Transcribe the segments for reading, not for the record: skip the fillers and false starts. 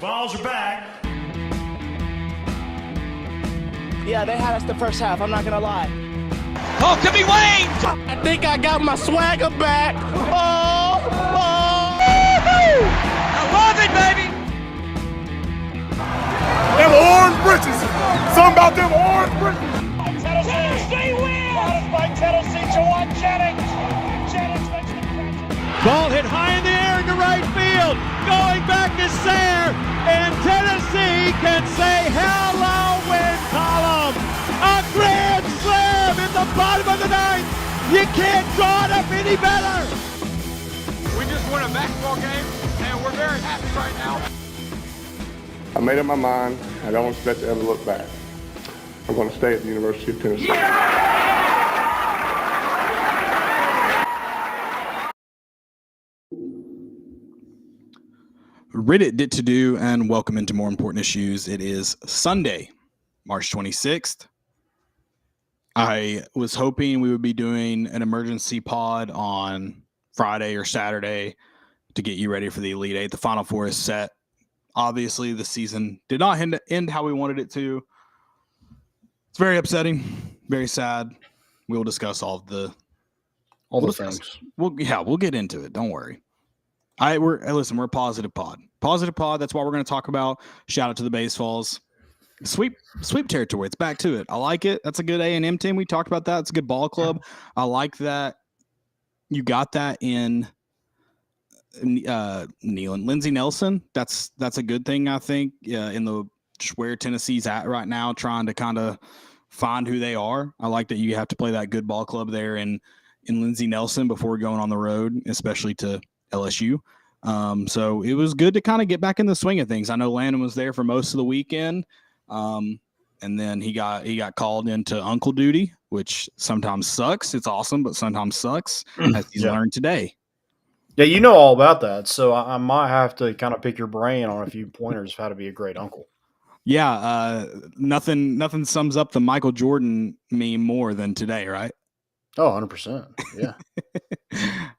Vols are back. Yeah, they had us the first half, I'm not going to lie. Oh, could be Wayne! I think I got my swagger back. Oh! I love it, baby! Them orange britches. Something about them orange britches. Tennessee wins! By Tennessee to one Jennings. Jennings makes the catch. Ball hit high in the air into right field. Going back to Sayre. And Tennessee can say hello, win column. A grand slam in the bottom of the ninth. You can't draw it up any better. We just won a basketball game, and we're very happy right now. I made up my mind. I don't expect to ever look back. I'm going to stay at the University of Tennessee. Reddit did to do, and welcome into More Important Issues. It is Sunday, March 26th. I was hoping we would be doing an emergency pod on Friday or Saturday to get you ready for the Elite Eight. The Final Four is set. Obviously, the season did not end how we wanted it to. It's very upsetting, very sad. We will discuss all the things. We'll get into it. Don't worry. We're a positive pod. Positive pod. That's what we're going to talk about. Shout out to the BaseVols. Sweep territory. It's back to it. I like it. That's a good A&M team. We talked about that. It's a good ball club. I like that you got that in Lindsey Nelson. That's a good thing, I think, in the just where Tennessee's at right now, trying to kind of find who they are. I like that you have to play that good ball club there in Lindsey Nelson before going on the road, especially to LSU. So it was good to kind of get back in the swing of things. I know Landon was there for most of the weekend. And then he got called into uncle duty, which sometimes sucks. It's awesome, but sometimes sucks, as he's learned today. Yeah, you know all about that, so I might have to kind of pick your brain on a few pointers of how to be a great uncle. Yeah, nothing sums up the Michael Jordan meme more than today, right? Oh, 100%. Yeah.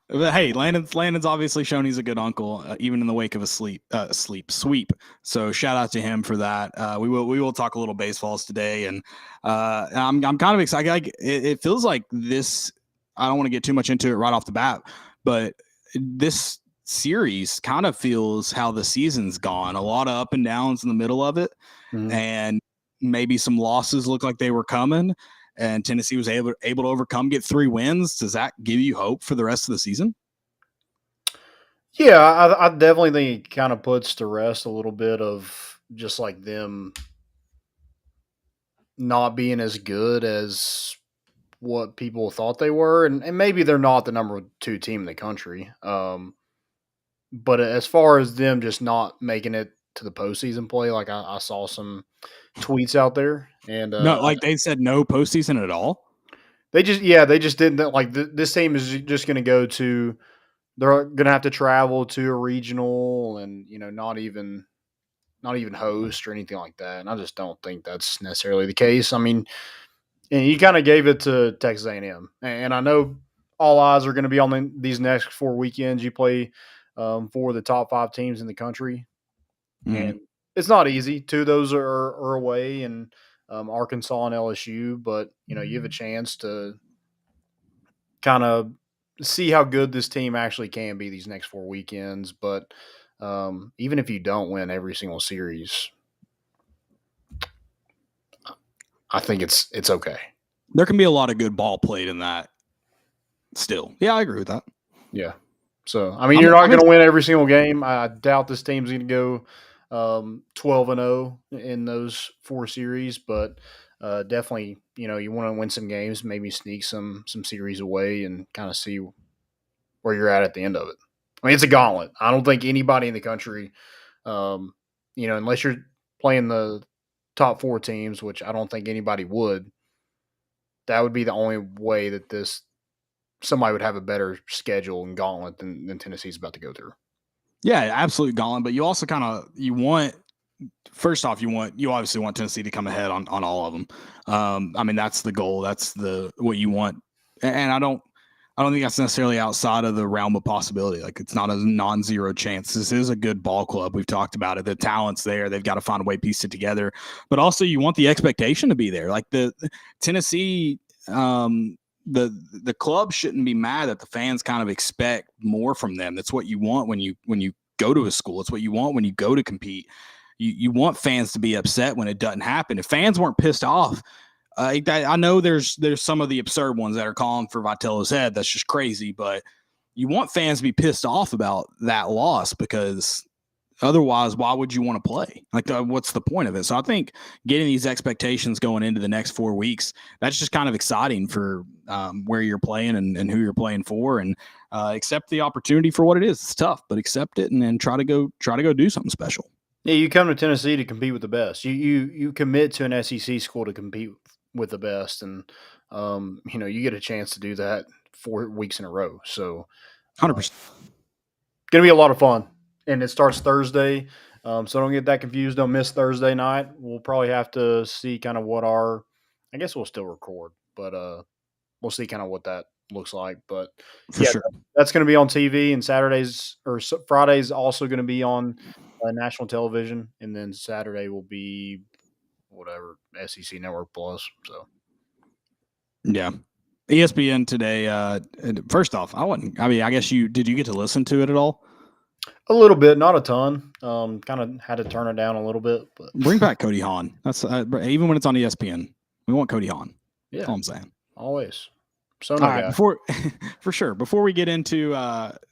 But hey, Landon's obviously shown he's a good uncle, even in the wake of a sweep. So shout out to him for that. We will talk a little BaseVols today, and I'm kind of excited. It feels like this. I don't want to get too much into it right off the bat, but this series kind of feels how the season's gone. A lot of up and downs in the middle of it, and maybe some losses look like they were coming. And Tennessee was able to overcome, get 3 wins. Does that give you hope for the rest of the season? Yeah, I definitely think it kind of puts to rest a little bit of just like them not being as good as what people thought they were. And maybe they're not the number 2 team in the country. But as far as them just not making it to the postseason play, like I saw some tweets out there, and no, like they said no postseason at all. They just didn't like this team is just going to go to. They're going to have to travel to a regional, and not even host or anything like that. And I just don't think that's necessarily the case. I mean, and you kind of gave it to Texas A&M, and I know all eyes are going to be on these next 4 weekends. You play for the top 5 teams in the country. And it's not easy. 2 of those are away, and Arkansas and LSU. But you have a chance to kind of see how good this team actually can be these next 4 weekends. But even if you don't win every single series, I think it's okay. There can be a lot of good ball played in that. Still, yeah, I agree with that. Yeah. So I mean, you're not going to win every single game. I doubt this team's going to go 12-0 in those 4 series, but definitely, you want to win some games, maybe sneak some series away and kind of see where you're at the end of it. I mean, it's a gauntlet. I don't think anybody in the country, unless you're playing the top 4 teams, which I don't think anybody would, that would be the only way that somebody would have a better schedule and gauntlet than Tennessee's about to go through. Yeah, absolutely gauntlet. But you also you obviously want Tennessee to come ahead on all of them. I mean, that's the goal. That's what you want. And I don't think that's necessarily outside of the realm of possibility. Like, it's not a non-zero chance. This is a good ball club. We've talked about it. The talent's there. They've got to find a way to piece it together. But also, you want the expectation to be there. Like, the Tennessee, the club shouldn't be mad that the fans kind of expect more from them. That's what you want when you go to a school. It's what you want when you go to compete. You want fans to be upset when it doesn't happen. If fans weren't pissed off, I know there's some of the absurd ones that are calling for Vitello's head. That's just crazy. But you want fans to be pissed off about that loss, because otherwise, why would you want to play? Like, what's the point of it? So I think getting these expectations going into the next 4 weeks, that's just kind of exciting for where you're playing and who you're playing for, and accept the opportunity for what it is. It's tough, but accept it and then try to go do something special. Yeah, you come to Tennessee to compete with the best. You commit to an SEC school to compete with the best, and you get a chance to do that 4 weeks in a row. So, 100%. Going to be a lot of fun, and it starts Thursday. So don't get that confused. Don't miss Thursday night. We'll probably have to see kind of what I guess we'll still record, but we'll see kind of what that looks like. But For sure. that's going to be on TV, and Friday's also going to be on national television, and then Saturday will be whatever, SEC Network Plus. So yeah, ESPN today. First off, I guess did you get to listen to it at all? A little bit, not a ton. Kind of had to turn it down a little bit. But bring back Cody Hahn. That's even when it's on ESPN, we want Cody Hahn. Yeah, that's all I'm saying. Always. So all right, for sure. Before we get into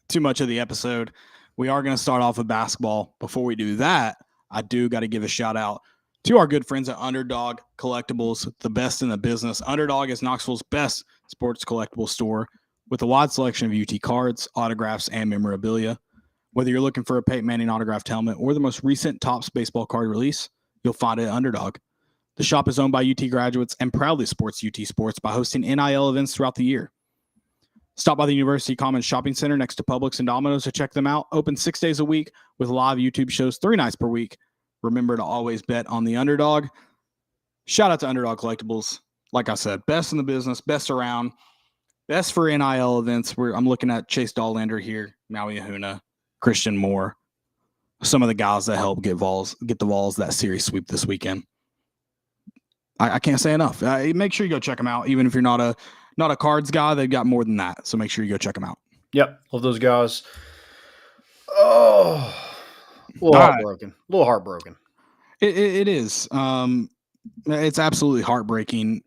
too much of the episode, we are going to start off with basketball. Before we do that, I do got to give a shout out to our good friends at Underdog Collectibles, the best in the business. Underdog is Knoxville's best sports collectible store with a wide selection of UT cards, autographs, and memorabilia. Whether you're looking for a Peyton Manning autographed helmet or the most recent Topps baseball card release, you'll find it at Underdog. The shop is owned by UT graduates and proudly supports UT sports by hosting NIL events throughout the year. Stop by the University Commons Shopping Center next to Publix and Domino's to check them out. Open 6 days a week with live YouTube shows 3 nights per week. Remember to always bet on the Underdog. Shout out to Underdog Collectibles. Like I said, best in the business, best around, best for NIL events. I'm looking at Chase Dollander here, Maui Ahuna, Christian Moore, some of the guys that help get the Vols that series sweep this weekend. I can't say enough. Make sure you go check them out. Even if you're not a cards guy, they've got more than that. So make sure you go check them out. Yep. Love those guys. Oh, a little heartbroken. It is. It's absolutely heartbreaking.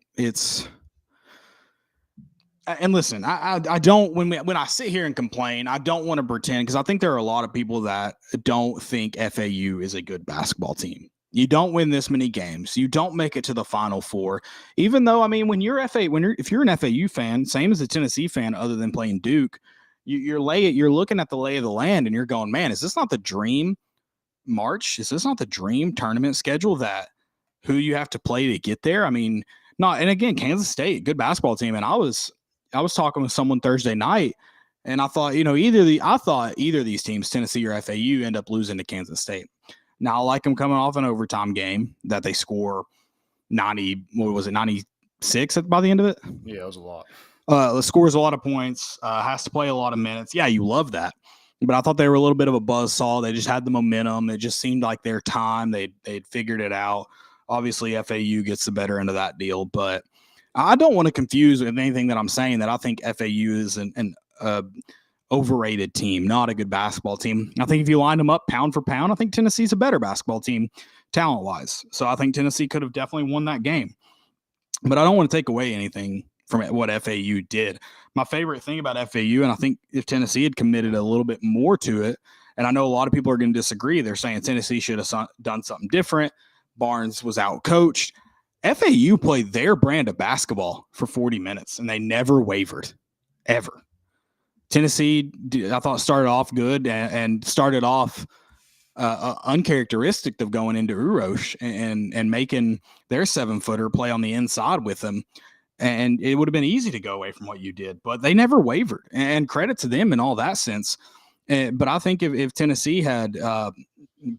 And listen, I don't, when I sit here and complain, I don't want to pretend, because I think there are a lot of people that don't think FAU is a good basketball team. You don't win this many games. You don't make it to the Final Four. Even though, I mean, if you're an FAU fan, same as a Tennessee fan, other than playing Duke, you're looking at the lay of the land and you're going, man, is this not the dream March? Is this not the dream tournament schedule that who you have to play to get there? I mean, and again, Kansas State, good basketball team. And I was talking with someone Thursday night, and I thought, either of these teams, Tennessee or FAU, end up losing to Kansas State. Now, I like them coming off an overtime game that they score 96 by the end of it? Yeah, it was a lot. Scores a lot of points, has to play a lot of minutes. Yeah, you love that. But I thought they were a little bit of a buzzsaw. They just had the momentum. It just seemed like their time. They'd figured it out. Obviously, FAU gets the better end of that deal, but I don't want to confuse with anything that I'm saying that I think FAU is an overrated team, not a good basketball team. I think if you line them up pound for pound, I think Tennessee's a better basketball team talent-wise. So I think Tennessee could have definitely won that game. But I don't want to take away anything from what FAU did. My favorite thing about FAU, and I think if Tennessee had committed a little bit more to it, and I know a lot of people are going to disagree. They're saying Tennessee should have done something different. Barnes was out-coached. FAU played their brand of basketball for 40 minutes, and they never wavered, ever. Tennessee, I thought, started off good and started off uncharacteristic of going into Urosh and making their 7-footer play on the inside with them. And it would have been easy to go away from what you did, but they never wavered. And credit to them in all that sense. But I think if Tennessee had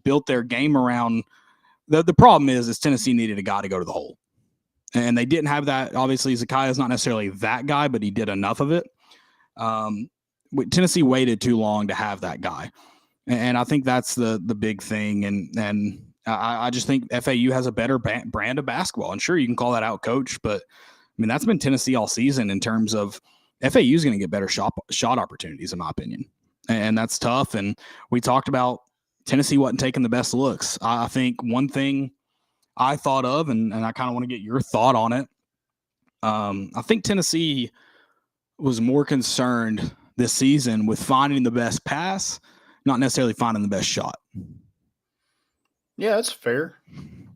built their game around the problem is Tennessee needed a guy to go to the hole. And they didn't have that. Obviously, Zakiah is not necessarily that guy, but he did enough of it. Tennessee waited too long to have that guy. And I think that's the big thing. And I just think FAU has a better brand of basketball. And sure, you can call that out coach, but I mean, that's been Tennessee all season in terms of FAU is going to get better shot opportunities, in my opinion. And that's tough. And we talked about Tennessee wasn't taking the best looks. I think one thing I thought of, and I kind of want to get your thought on it. I think Tennessee was more concerned this season with finding the best pass, not necessarily finding the best shot. Yeah, that's fair.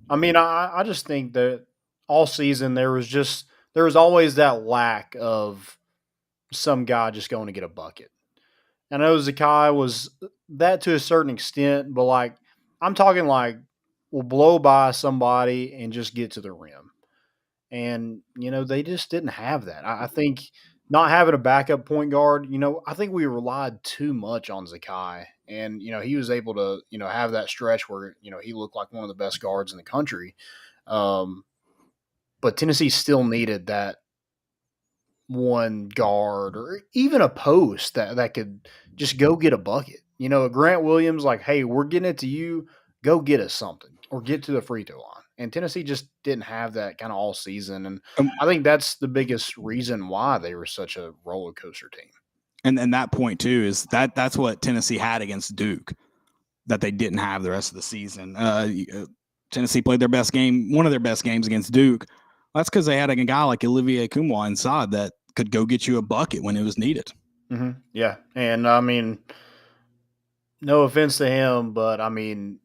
I mean, I just think that all season there was always that lack of some guy just going to get a bucket. I know Zakai was that to a certain extent, but like I'm talking like will blow by somebody and just get to the rim. And, they just didn't have that. I think not having a backup point guard, I think we relied too much on Zakai. And, he was able to, have that stretch where, he looked like one of the best guards in the country. But Tennessee still needed that one guard or even a post that could just go get a bucket. A Grant Williams, like, hey, we're getting it to you. Go get us something or get to the free throw line. And Tennessee just didn't have that kind of all season. And I think that's the biggest reason why they were such a roller coaster team. And that point too is that's what Tennessee had against Duke that they didn't have the rest of the season. Tennessee played their best game, one of their best games against Duke. That's because they had a guy like Olivier Kumwa inside that could go get you a bucket when it was needed. Mm-hmm. Yeah. And I mean, no offense to him, but I mean,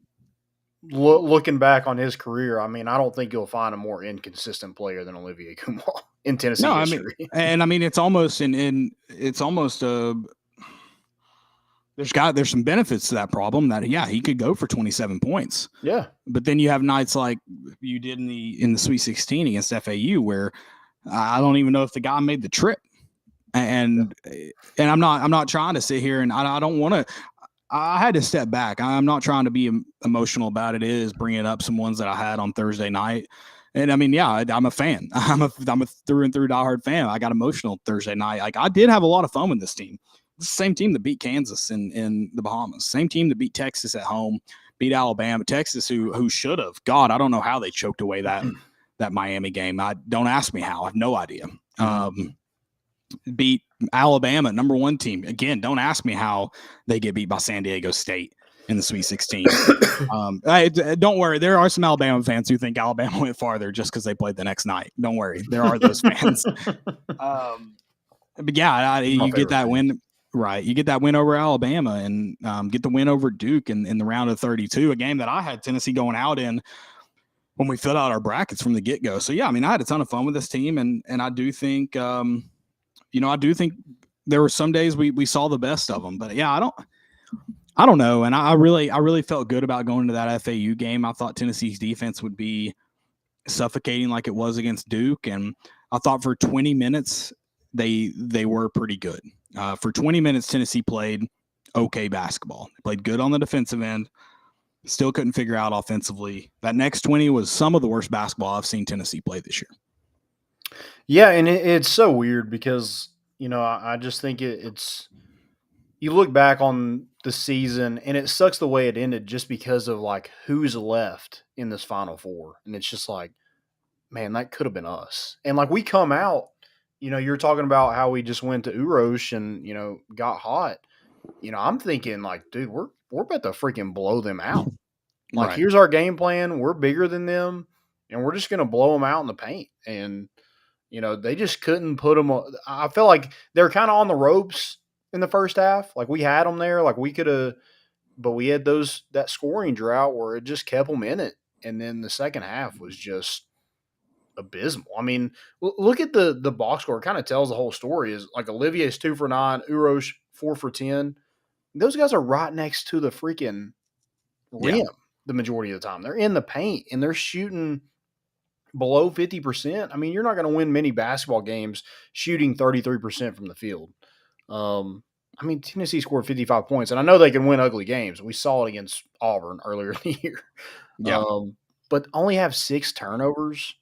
looking back on his career, I mean, I don't think you'll find a more inconsistent player than Olivier Kumwa in Tennessee history. I mean, it's almost there's some benefits to that problem that he could go for 27 points. Yeah. But then you have nights like you did in the Sweet 16 against FAU where I don't even know if the guy made the trip. And I'm not trying to sit here and I don't want to. I had to step back. I'm not trying to be emotional about it. It is bringing up some ones that I had on Thursday night. And I mean, yeah, I'm a fan. I'm a through and through diehard fan. I got emotional Thursday night. Like I did have a lot of fun with this team. It's the same team that beat Kansas in the Bahamas. Same team that beat Texas at home, beat Alabama. Texas, who should have. God, I don't know how they choked away that Miami game. Don't ask me how. I have no idea. Beat Alabama, number one team. Again, don't ask me how they get beat by San Diego State in the Sweet 16. Don't worry. There are some Alabama fans who think Alabama went farther just because they played the next night. Don't worry. There are those fans. But yeah, you get that win. Right. You get that win over Alabama and get the win over Duke in the round of 32, a game that I had Tennessee going out in when we filled out our brackets from the get-go. So, yeah, I mean, I had a ton of fun with this team, and I do think I do think there were some days we saw the best of them. But, yeah, I don't know. And I really felt good about going to that FAU game. I thought Tennessee's defense would be suffocating like it was against Duke. And I thought for 20 minutes they were pretty good. For 20 minutes, Tennessee played okay basketball. They played good on the defensive end. Still couldn't figure out offensively. That next 20 was some of the worst basketball I've seen Tennessee play this year. Yeah, and it's so weird because, I just think it's – you look back on the season, and it sucks the way it ended just because of, like, who's left in this Final Four. And it's just like, man, that could have been us. And, like, we come out, you're talking about how we just went to Urosh and, got hot. I'm thinking, like, dude, we're about to freaking blow them out. Like, Right. Here's our game plan. We're bigger than them, and we're just going to blow them out in the paint. And, they just couldn't put them – I felt like they're kind of on the ropes in the first half. Like, we had them there. Like, we could have – but we had that scoring drought where it just kept them in it. And then the second half was just abysmal. I mean, look at the box score. It kind of tells the whole story. Is like Olivier's 2 for 9, Urosh 4 for 10. Those guys are right next to the freaking rim the majority of the time. They're in the paint, and they're shooting below 50%. I mean, you're not going to win many basketball games shooting 33% from the field. I mean, Tennessee scored 55 points, and I know they can win ugly games. We saw it against Auburn earlier in the year. Yeah. But only have 6 turnovers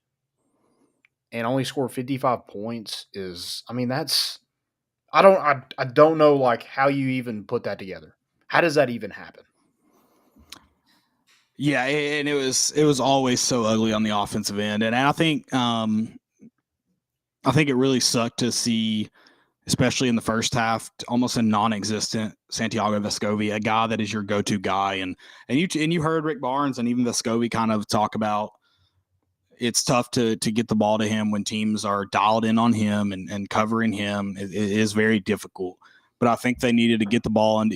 and only score 55 points is, I mean, that's I don't know like how you even put that together. How does that even happen? Yeah, and it was always so ugly on the offensive end, and I think it really sucked to see, especially in the first half, almost a non-existent Santiago Vescovi, a guy that is your go-to guy, and you heard Rick Barnes and even Vescovi kind of talk about it's tough to get the ball to him when teams are dialed in on him and covering him. It is very difficult. But I think they needed to get the ball. And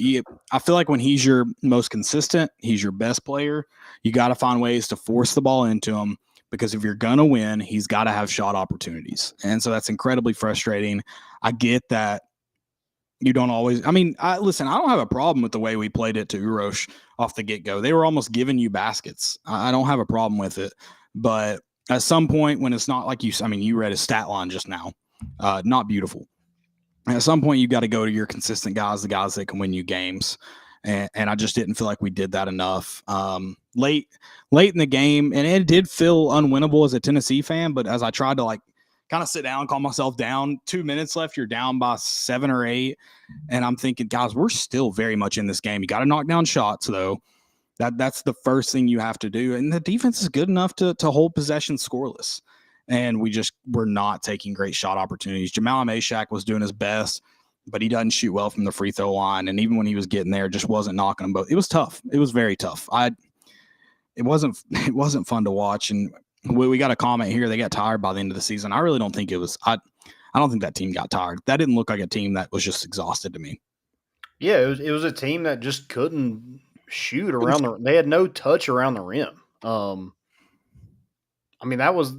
I feel like when he's your most consistent, he's your best player, you got to find ways to force the ball into him, because if you're going to win, he's got to have shot opportunities. And so that's incredibly frustrating. I get that you don't always – I mean, listen, I don't have a problem with the way we played it to Urosh off the get-go. They were almost giving you baskets. I don't have a problem with it. But at some point when it's not like you read his stat line just now, not beautiful. At some point, you got to go to your consistent guys, the guys that can win you games. And I just didn't feel like we did that enough late in the game. And it did feel unwinnable as a Tennessee fan. But as I tried to kind of sit down, calm myself down, 2 minutes left, you're down by 7 or 8. And I'm thinking, guys, we're still very much in this game. You got to knock down shots, though. That's the first thing you have to do. And the defense is good enough to hold possession scoreless. And we're not taking great shot opportunities. Jamal Mashak was doing his best, but he doesn't shoot well from the free throw line. And even when he was getting there, just wasn't knocking them both. It was tough. It was very tough. It wasn't fun to watch. And we got a comment here. They got tired by the end of the season. I really don't think it was. I don't think that team got tired. That didn't look like a team that was just exhausted to me. Yeah, it was a team that just couldn't shoot around they had no touch around the rim. I mean, that was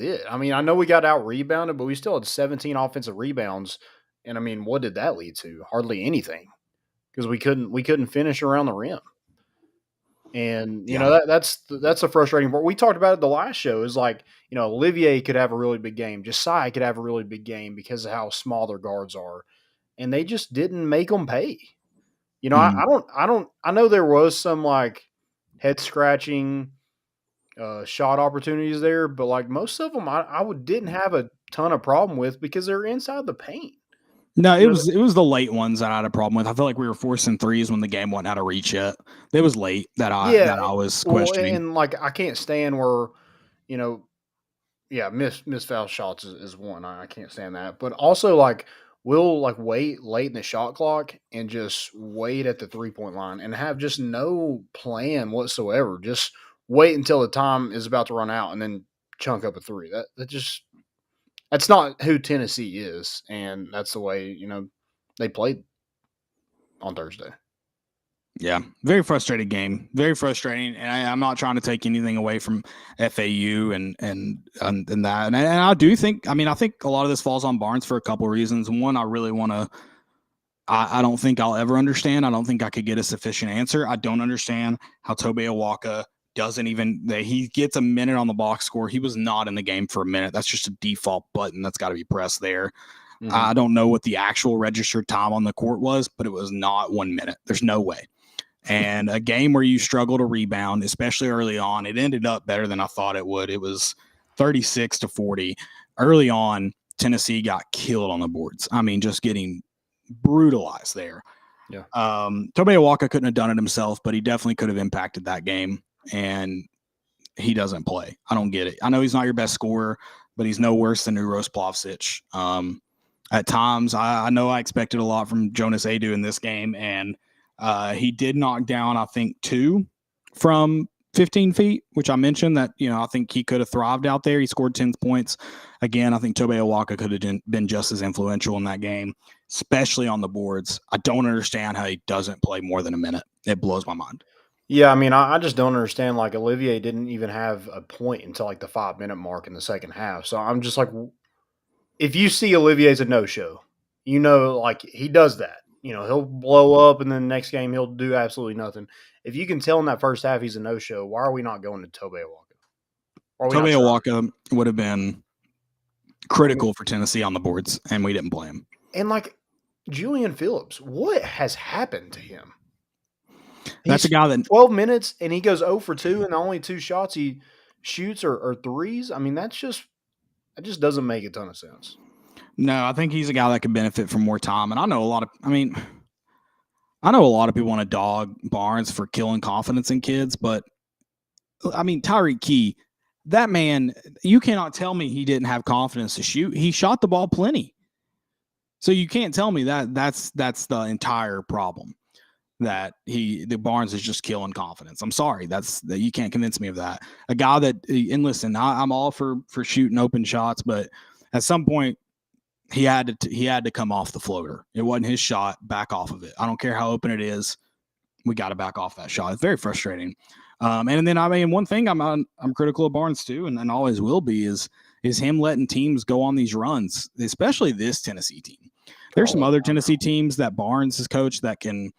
it. I mean, I know we got out rebounded, but we still had 17 offensive rebounds. And I mean, what did that lead to? Hardly anything, because we couldn't finish around the rim. And you know that's the frustrating part. We talked about it the last show. Is like, you know, Olivier could have a really big game, Josiah could have a really big game because of how small their guards are, and they just didn't make them pay. You know, I know there was some like head scratching shot opportunities there, but like most of them didn't have a ton of problem with because they're inside the paint. No, it was the late ones that I had a problem with. I feel like we were forcing threes when the game wasn't out of reach yet. It was late that I was questioning. And like I can't stand where, you know, miss foul shots is one. I can't stand that. But also like we'll like wait late in the shot clock and just wait at the 3-point line and have just no plan whatsoever. Just wait until the time is about to run out and then chunk up a three. That's not who Tennessee is, and that's the way, you know, they played on Thursday. Yeah, very frustrated game. Very frustrating, and I'm not trying to take anything away from FAU and that. And I do think, I think a lot of this falls on Barnes for a couple of reasons. One, I really want to. I don't think I'll ever understand. I don't think I could get a sufficient answer. I don't understand how Tobe Awaka he gets a minute on the box score. He was not in the game for a minute. That's just a default button that's got to be pressed there. Mm-hmm. I don't know what the actual registered time on the court was, but it was not 1 minute. There's no way. And a game where you struggle to rebound, especially early on, it ended up better than I thought it would. It was 36-40. Early on, Tennessee got killed on the boards. I mean, just getting brutalized there. Yeah. Tobe Awaka couldn't have done it himself, but he definitely could have impacted that game. And he doesn't play. I don't get it. I know he's not your best scorer, but he's no worse than Uros Plavsic. At times, I know I expected a lot from Jonas Adu in this game, and he did knock down, I think, 2 from 15 feet, which I mentioned that, you know, I think he could have thrived out there. He scored 10 points. Again, I think Tobe Awaka could have been just as influential in that game, especially on the boards. I don't understand how he doesn't play more than a minute. It blows my mind. Yeah, I mean, I just don't understand. Like, Olivier didn't even have a point until like the 5-minute mark in the second half. So I'm just like, if you see Olivier's a no-show, you know, like he does that. You know, he'll blow up and then the next game he'll do absolutely nothing. If you can tell in that first half he's a no-show, why are we not going to Tobe Awaka? Tobe Awaka would have been critical for Tennessee on the boards, and we didn't play him. And like Julian Phillips, what has happened to him? That's a guy that 12 minutes and he goes 0 for 2 and the only 2 shots he shoots are threes. I mean, that just doesn't make a ton of sense. No, I think he's a guy that could benefit from more time. And I know a lot of people want to dog Barnes for killing confidence in kids, but I mean, Tyreek Key, that man, you cannot tell me he didn't have confidence to shoot. He shot the ball plenty. So you can't tell me that that's the entire problem, that the Barnes is just killing confidence. I'm sorry. That you can't convince me of that. A guy that, and listen, I'm all for shooting open shots, but at some point he had to come off the floater. It wasn't his shot. Back off of it. I don't care how open it is. We got to back off that shot. It's very frustrating. And then, I mean, one thing I'm critical of Barnes too, and always will be, is him letting teams go on these runs, especially this Tennessee team. There's some other Tennessee teams that Barnes has coached that can,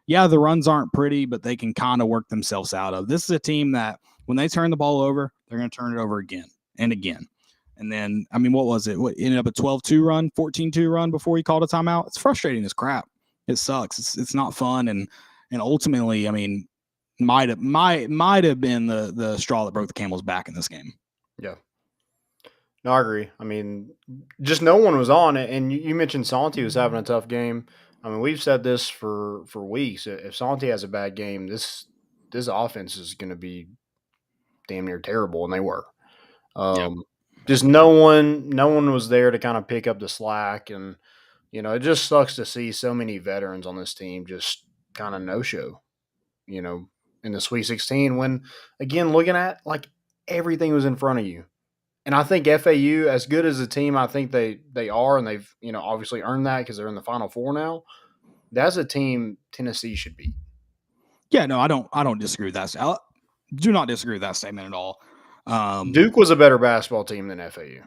the runs aren't pretty, but they can kind of work themselves out of. This is a team that when they turn the ball over, they're going to turn it over again and again. And then, I mean, what was it? What ended up a 12-2 run, 14-2 run before he called a timeout? It's frustrating as crap. It sucks. It's not fun. And ultimately, I mean, might have been the straw that broke the camel's back in this game. Yeah. No, I agree. I mean, just no one was on it. And you mentioned Santi was having a tough game. I mean, we've said this for weeks. If Santi has a bad game, this offense is going to be damn near terrible, and they were. Just no one was there to kind of pick up the slack, and it just sucks to see so many veterans on this team just kind of no-show, in the Sweet 16 when, again, looking at, like, everything was in front of you. And I think FAU, as good as a team I think they are, and they've, obviously earned that because they're in the Final Four now, that's a team Tennessee should beat. Yeah, no, I don't disagree with that. I do not disagree with that statement at all. Duke was a better basketball team than FAU.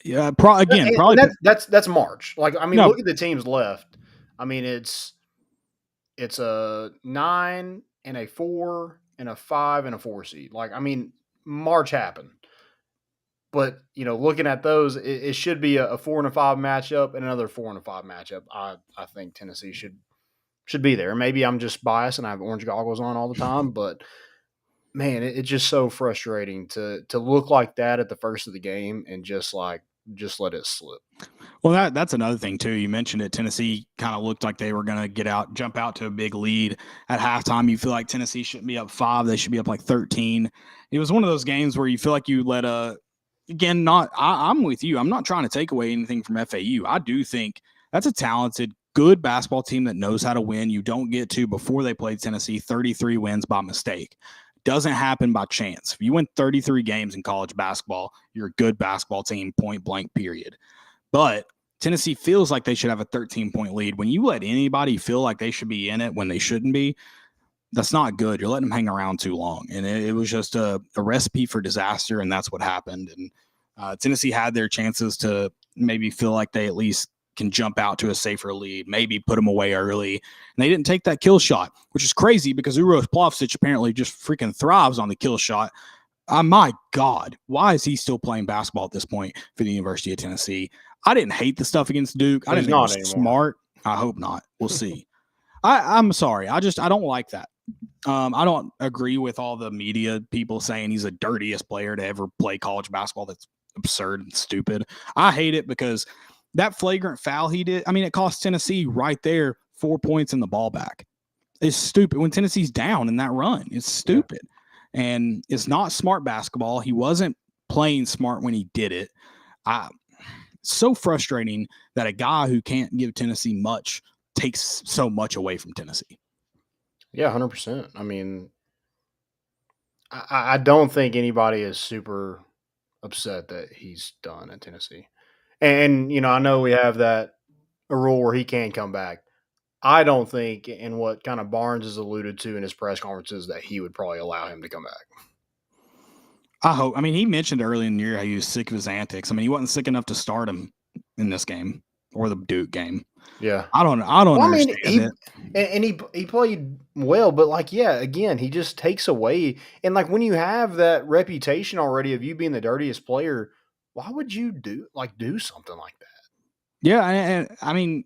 Yeah, probably. That's March. Like, I mean, look at the teams left. I mean, it's a 9 and a 4 and a 5 and a 4 seed. Like, I mean, March happened. But, looking at those, it should be a 4 and a 5 matchup and another 4 and a 5 matchup. I think Tennessee should be there. Maybe I'm just biased and I have orange goggles on all the time, but man, it's just so frustrating to look like that at the first of the game and just let it slip. Well, that's another thing too. You mentioned it. Tennessee kind of looked like they were going to jump out to a big lead at halftime. You feel like Tennessee shouldn't be up 5; they should be up like 13. It was one of those games where you feel like you let I'm with you. I'm not trying to take away anything from FAU. I do think that's a talented, good basketball team that knows how to win. You don't get to, before they played Tennessee, 33 wins by mistake. Doesn't happen by chance. If you win 33 games in college basketball, you're a good basketball team, point blank, period. But Tennessee feels like they should have a 13-point lead. When you let anybody feel like they should be in it when they shouldn't be, that's not good. You're letting them hang around too long. And it was just a recipe for disaster, and that's what happened. And Tennessee had their chances to maybe feel like they at least can jump out to a safer lead, maybe put them away early. And they didn't take that kill shot, which is crazy because Uros Plavsic apparently just freaking thrives on the kill shot. My God, why is he still playing basketball at this point for the University of Tennessee? I didn't hate the stuff against Duke. I didn't think it was smart. I hope not. We'll see. I'm sorry. I don't like that. I don't agree with all the media people saying he's the dirtiest player to ever play college basketball. That's absurd and stupid. I hate it because that flagrant foul he did, I mean, it cost Tennessee right there 4 points in the ball back. It's stupid when Tennessee's down in that run. It's stupid. Yeah. And it's not smart basketball. He wasn't playing smart when he did it. So frustrating that a guy who can't give Tennessee much takes so much away from Tennessee. Yeah, 100%. I mean, I don't think anybody is super upset that he's done at Tennessee. And, I know we have a rule where he can come back. I don't think, and what kind of Barnes has alluded to in his press conferences, that he would probably allow him to come back. I hope. I mean, he mentioned early in the year how he was sick of his antics. I mean, he wasn't sick enough to start him in this game or the Duke game. Yeah. I don't understand it. And he played well, but again, he just takes away. And when you have that reputation already of you being the dirtiest player, why would you do something like that? Yeah, and I mean,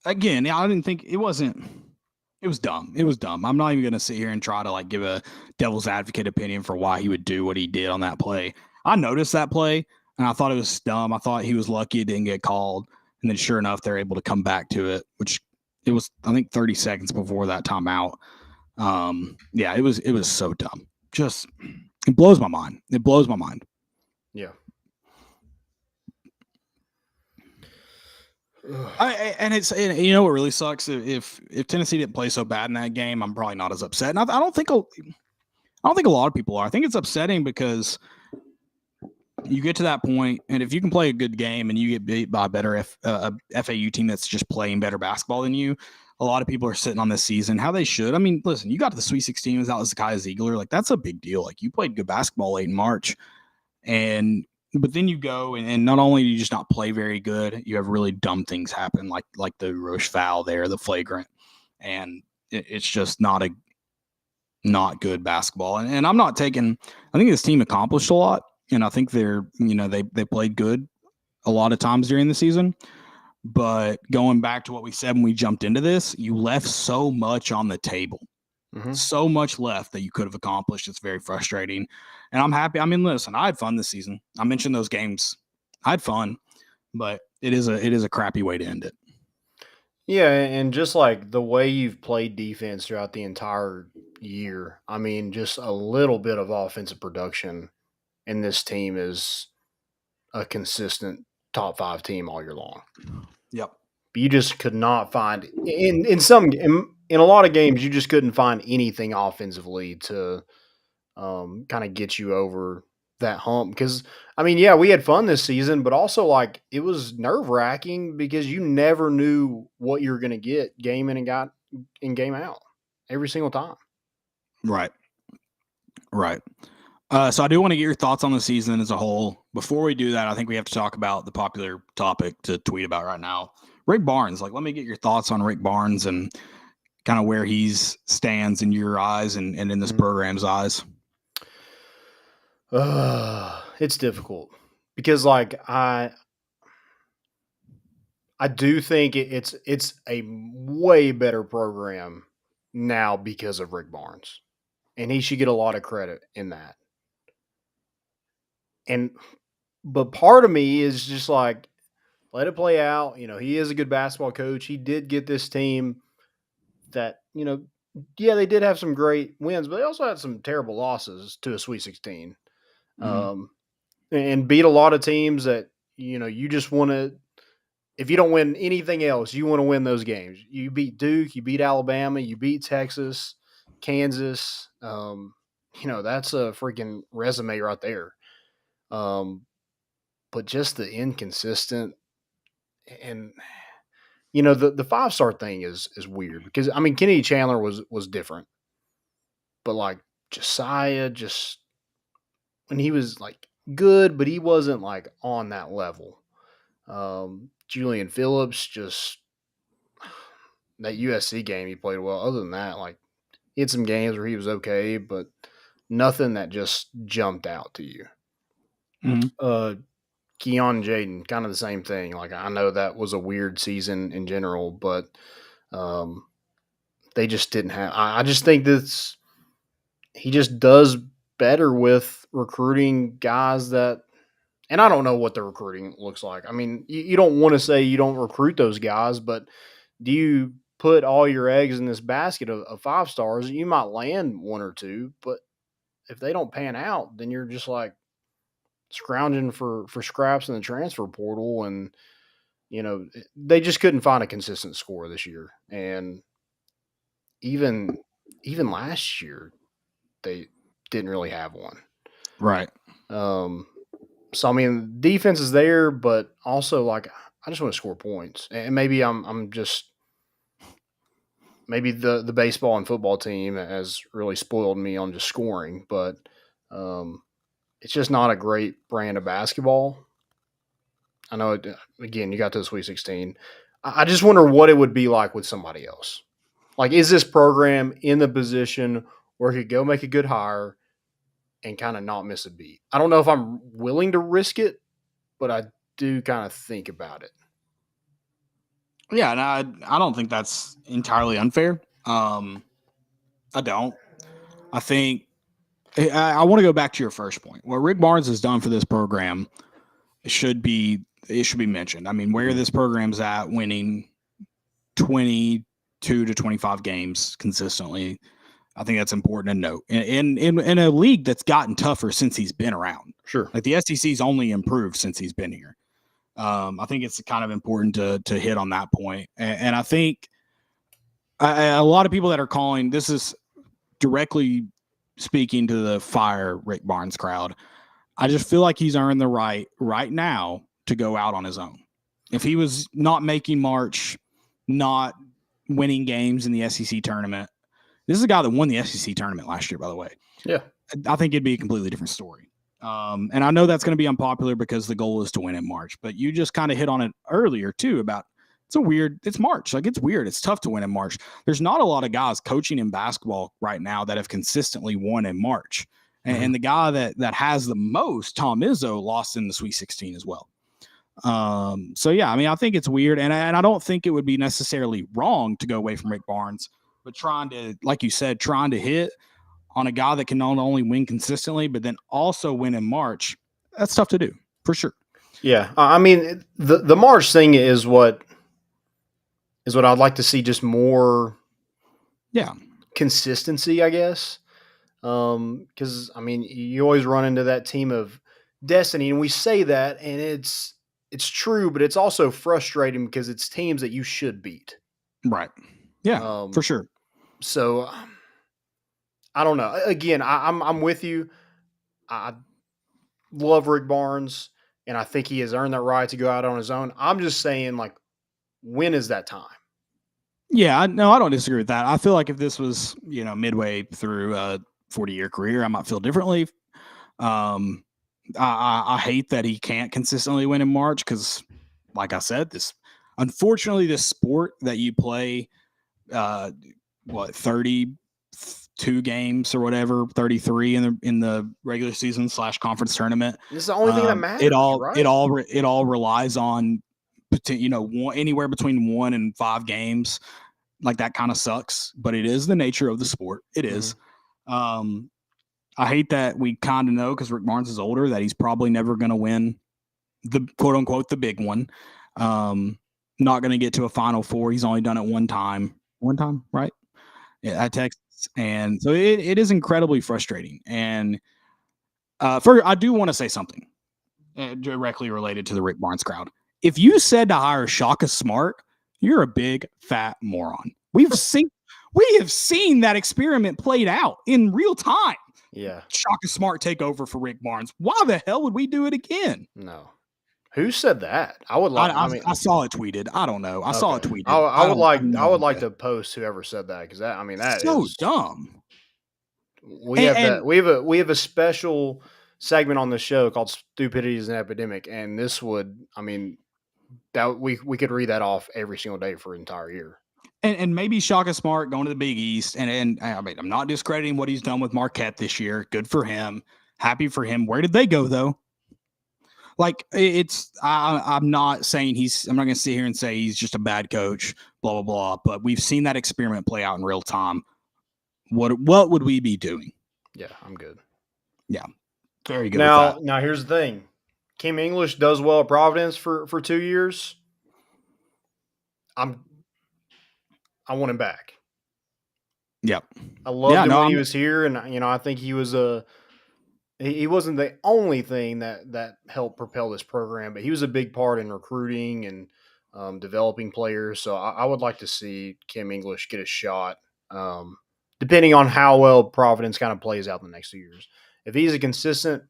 again, I didn't think it was dumb. It was dumb. I'm not even going to sit here and try to give a devil's advocate opinion for why he would do what he did on that play. I noticed that play. And I thought it was dumb. I thought he was lucky it didn't get called. And then sure enough, they're able to come back to it, which it was, I think, 30 seconds before that timeout. Yeah, it was so dumb. Just, it blows my mind. It blows my mind. Yeah. And you know what really sucks, if Tennessee didn't play so bad in that game, I'm probably not as upset. And I don't think a lot of people are. I think it's upsetting because you get to that point, and if you can play a good game and you get beat by a better FAU team that's just playing better basketball than you, a lot of people are sitting on this season how they should. I mean, listen, you got to the Sweet 16 without Zakiya Ziegler. Like, that's a big deal. Like, you played good basketball late in March, but then you go and not only do you just not play very good, you have really dumb things happen, like the Roche foul there, the flagrant, and it's just not good basketball. And I'm not taking. I think this team accomplished a lot, and I think they played good a lot of times during the season. But going back to what we said when we jumped into this, you left so much on the table. So much left that you could have accomplished. It's very frustrating. And I'm happy. I mean, listen, I had fun this season. I mentioned those games. I had fun, but it is a crappy way to end it. Yeah, and just like the way you've played defense throughout the entire year, I mean, just a little bit of offensive production in this team is a consistent top 5 team all year long. Yep. You just could not find in a lot of games you just couldn't find anything offensively to kind of get you over that hump. Because I mean, yeah, we had fun this season, but also like it was nerve-wracking because you never knew what you were going to get game in and game out every single time. Right. So I do want to get your thoughts on the season as a whole. Before we do that, I think we have to talk about the popular topic to tweet about right now. Rick Barnes, like, let me get your thoughts on Rick Barnes and kind of where he stands in your eyes and in this program's eyes. It's difficult because, like, I do think it's a way better program now because of Rick Barnes, and he should get a lot of credit in that. But part of me is just like, let it play out. You know, he is a good basketball coach. He did get this team that, yeah, they did have some great wins, but they also had some terrible losses to a Sweet 16. And beat a lot of teams that, you just want to, if you don't win anything else, you want to win those games. You beat Duke, you beat Alabama, you beat Texas, Kansas. That's a freaking resume right there. But just the inconsistent and, the 5-star thing is weird because, I mean, Kennedy Chandler was different, but like Josiah, just when he was like good, but he wasn't like on that level. Julian Phillips, just that USC game he played well. Other than that, like, he had some games where he was okay, but nothing that just jumped out to you. Keon Jaden, kind of the same thing. Like, I know that was a weird season in general, but they just didn't have. I just think he just does better with recruiting guys that, and I don't know what the recruiting looks like. I mean, you don't want to say you don't recruit those guys, but do you put all your eggs in this basket of 5 stars? You might land 1 or 2, but if they don't pan out, then you're just like scrounging for scraps in the transfer portal. And, they just couldn't find a consistent score this year. And even last year, they didn't really have one. Right. So, I mean, defense is there, but also, like, I just want to score points. And maybe I'm just – maybe the baseball and football team has really spoiled me on just scoring. But it's just not a great brand of basketball. I know, again, you got to the Sweet 16. I just wonder what it would be like with somebody else. Like, is this program in the position where it could go make a good hire and kind of not miss a beat? I don't know if I'm willing to risk it, but I do kind of think about it. Yeah, and I don't think that's entirely unfair. I don't. I think I want to go back to your first point. What Rick Barnes has done for this program, should be mentioned. I mean, where this program's at, winning 22 to 25 games consistently, I think that's important to note. In a league that's gotten tougher since he's been around. Sure. Like the SEC's only improved since he's been here. I think it's kind of important to hit on that point. And I think a lot of people that are calling, this is directly speaking to the fire Rick Barnes crowd. I just feel like he's earned the right now to go out on his own. If he was not making March, not winning games in the SEC tournament, this is a guy that won the SEC tournament last year, by the way. Yeah. I think it'd be a completely different story. And I know that's going to be unpopular because the goal is to win in March, but you just kind of hit on it earlier too about it's March. Like it's weird. It's tough to win in March. There's not a lot of guys coaching in basketball right now that have consistently won in March. And the guy that has the most, Tom Izzo, lost in the Sweet 16 as well. So yeah, I mean, I think it's weird. And I don't think it would be necessarily wrong to go away from Rick Barnes, but trying to hit on a guy that can not only win consistently, but then also win in March, that's tough to do, for sure. Yeah. I mean, the March thing is what I'd like to see, just more consistency, I guess. Because, I mean, you always run into that team of destiny, and we say that, and it's true, but it's also frustrating because it's teams that you should beat. Right. Yeah, for sure. So I don't know. Again, I'm with you. I love Rick Barnes, and I think he has earned that right to go out on his own. I'm just saying, like, when is that time? Yeah, I don't disagree with that. I feel like if this was, midway through a 40-year career, I might feel differently. I hate that he can't consistently win in March because, like I said, unfortunately, this sport that you play, 32 games or whatever, 33 in the regular season / conference tournament. This is the only thing that matters. It all relies on, anywhere between 1 and 5 games. Like that kind of sucks, but it is the nature of the sport. It is. I hate that we kind of know, because Rick Barnes is older, that he's probably never going to win the quote unquote the big one. Not going to get to a Final Four. He's only done it one time, right? Yeah, at Texas. And so it is incredibly frustrating. And I do want to say something directly related to the Rick Barnes crowd. If you said to hire Shaka Smart, you're a big fat moron. We have seen that experiment played out in real time. Yeah. Shaka Smart take over for Rick Barnes. Why the hell would we do it again? No. Who said that? I would like. I saw it tweeted. I don't know. I saw it tweeted. I would like to post whoever said that, because that so is dumb. We have a special segment on the show called "Stupidity is an Epidemic," and this would, that we could read that off every single day for an entire year. And maybe Shaka Smart going to the Big East, and I mean, I'm not discrediting what he's done with Marquette this year. Good for him. Happy for him. Where did they go though? Like I'm not saying I'm not going to sit here and say he's just a bad coach, blah, blah, blah. But we've seen that experiment play out in real time. What would we be doing? Yeah, I'm good. Yeah. Very good. Now here's the thing. Kim English does well at Providence for 2 years. I want him back. Yep. I loved him when he was here, and I think he was he wasn't the only thing that helped propel this program, but he was a big part in recruiting and developing players. So I would like to see Kim English get a shot, depending on how well Providence kind of plays out in the next 2 years. If he's a consistent,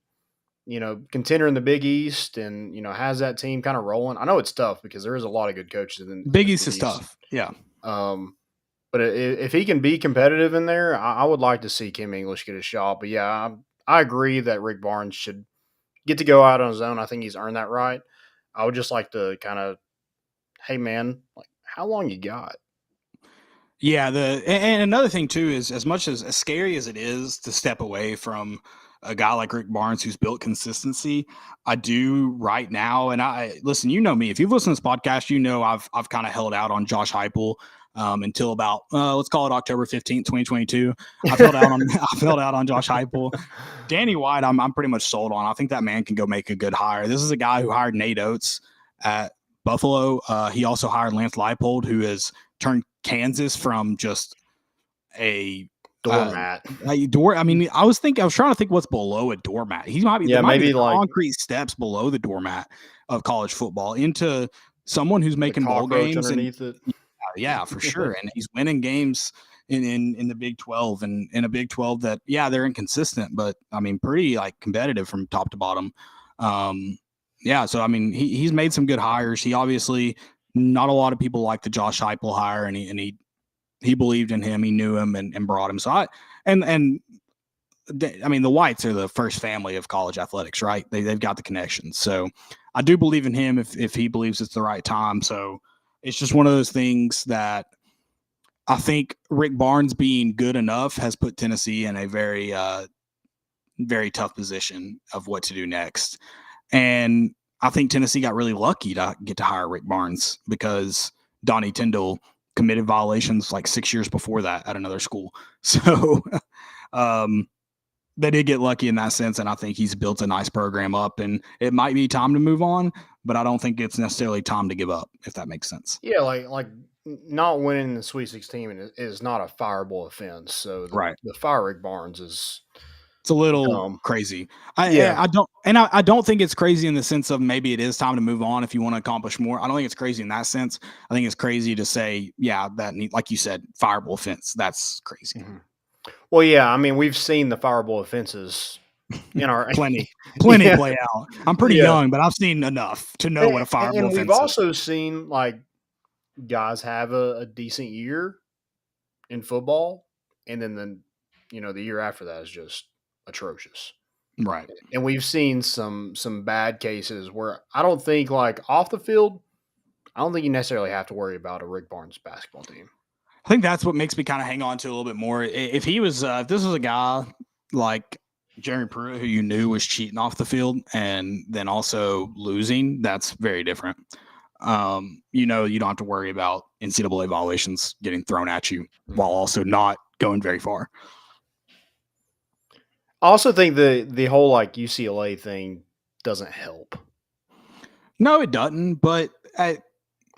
contender in the Big East and, has that team kind of rolling. I know it's tough because there is a lot of good coaches in Big East is tough. Yeah. But if he can be competitive in there, I would like to see Kim English get a shot. But yeah, I agree that Rick Barnes should get to go out on his own. I think he's earned that right. I would just like to kind of, hey man, like, how long you got? Yeah. And another thing too is, as much as scary as it is to step away from a guy like Rick Barnes who's built consistency, I do right now. And listen, you know me, if you've listened to this podcast, I've kind of held out on Josh Heupel until about let's call it October 15th, 2022. I filled out on Josh Heupel. Danny White, I'm pretty much sold on. I think that man can go make a good hire. This is a guy who hired Nate Oates at Buffalo. He also hired Lance Leipold, who has turned Kansas from just a doormat. I mean, I was trying to think what's below a doormat. He might be, there might be like concrete steps below the doormat of college football into someone who's making bowl games underneath it. Yeah, for sure. And he's winning games in the Big 12 and in a Big 12 that, yeah, they're inconsistent, but I mean, pretty like competitive from top to bottom. Yeah. So, I mean, he's made some good hires. He obviously, not a lot of people like the Josh Heupel hire, and he believed in him. He knew him and brought him. So I mean, the Whites are the first family of college athletics, right? They've got the connections. So I do believe in him if he believes it's the right time. So it's just one of those things that I think Rick Barnes being good enough has put Tennessee in a very, very tough position of what to do next. And I think Tennessee got really lucky to get to hire Rick Barnes because Donnie Tyndall committed violations like 6 years before that at another school. So they did get lucky in that sense, and I think he's built a nice program up, and it might be time to move on, but I don't think it's necessarily time to give up, if that makes sense. Yeah, like not winning the Sweet 16 is not a fireable offense. So the fire Rick Barnes is it's a little crazy. I don't think it's crazy in the sense of maybe it is time to move on if you want to accomplish more. I don't think it's crazy in that sense. I think it's crazy to say, yeah, like you said, fireable offense. That's crazy. Mm-hmm. Well, yeah, I mean, we've seen the fireable offenses in our plenty play out. I'm pretty young, but I've seen enough to know what a fireable offense is. And we've also seen like guys have a decent year in football, and then the year after that is just atrocious. Right. And we've seen some bad cases where I don't think like off the field, I don't think you necessarily have to worry about a Rick Barnes basketball team. I think that's what makes me kind of hang on to a little bit more. If he was, if this was a guy like Jeremy Pruitt who you knew was cheating off the field and then also losing, that's very different. You don't have to worry about NCAA violations getting thrown at you while also not going very far. I also think the whole like UCLA thing doesn't help. No, it doesn't. But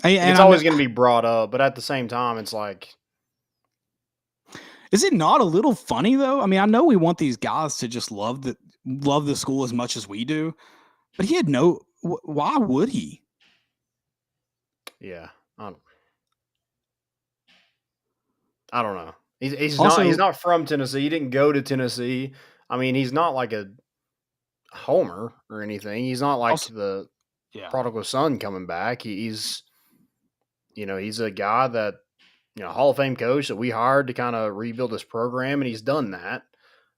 it's always going to be brought up. But at the same time, it's like, is it not a little funny though? I mean, I know we want these guys to just love the school as much as we do, but he had no. Why would he? Yeah, I don't know. He's not from Tennessee. He didn't go to Tennessee. I mean, he's not like a homer or anything. He's not like the prodigal son coming back. He's a guy that, Hall of Fame coach that we hired to kind of rebuild this program, and he's done that.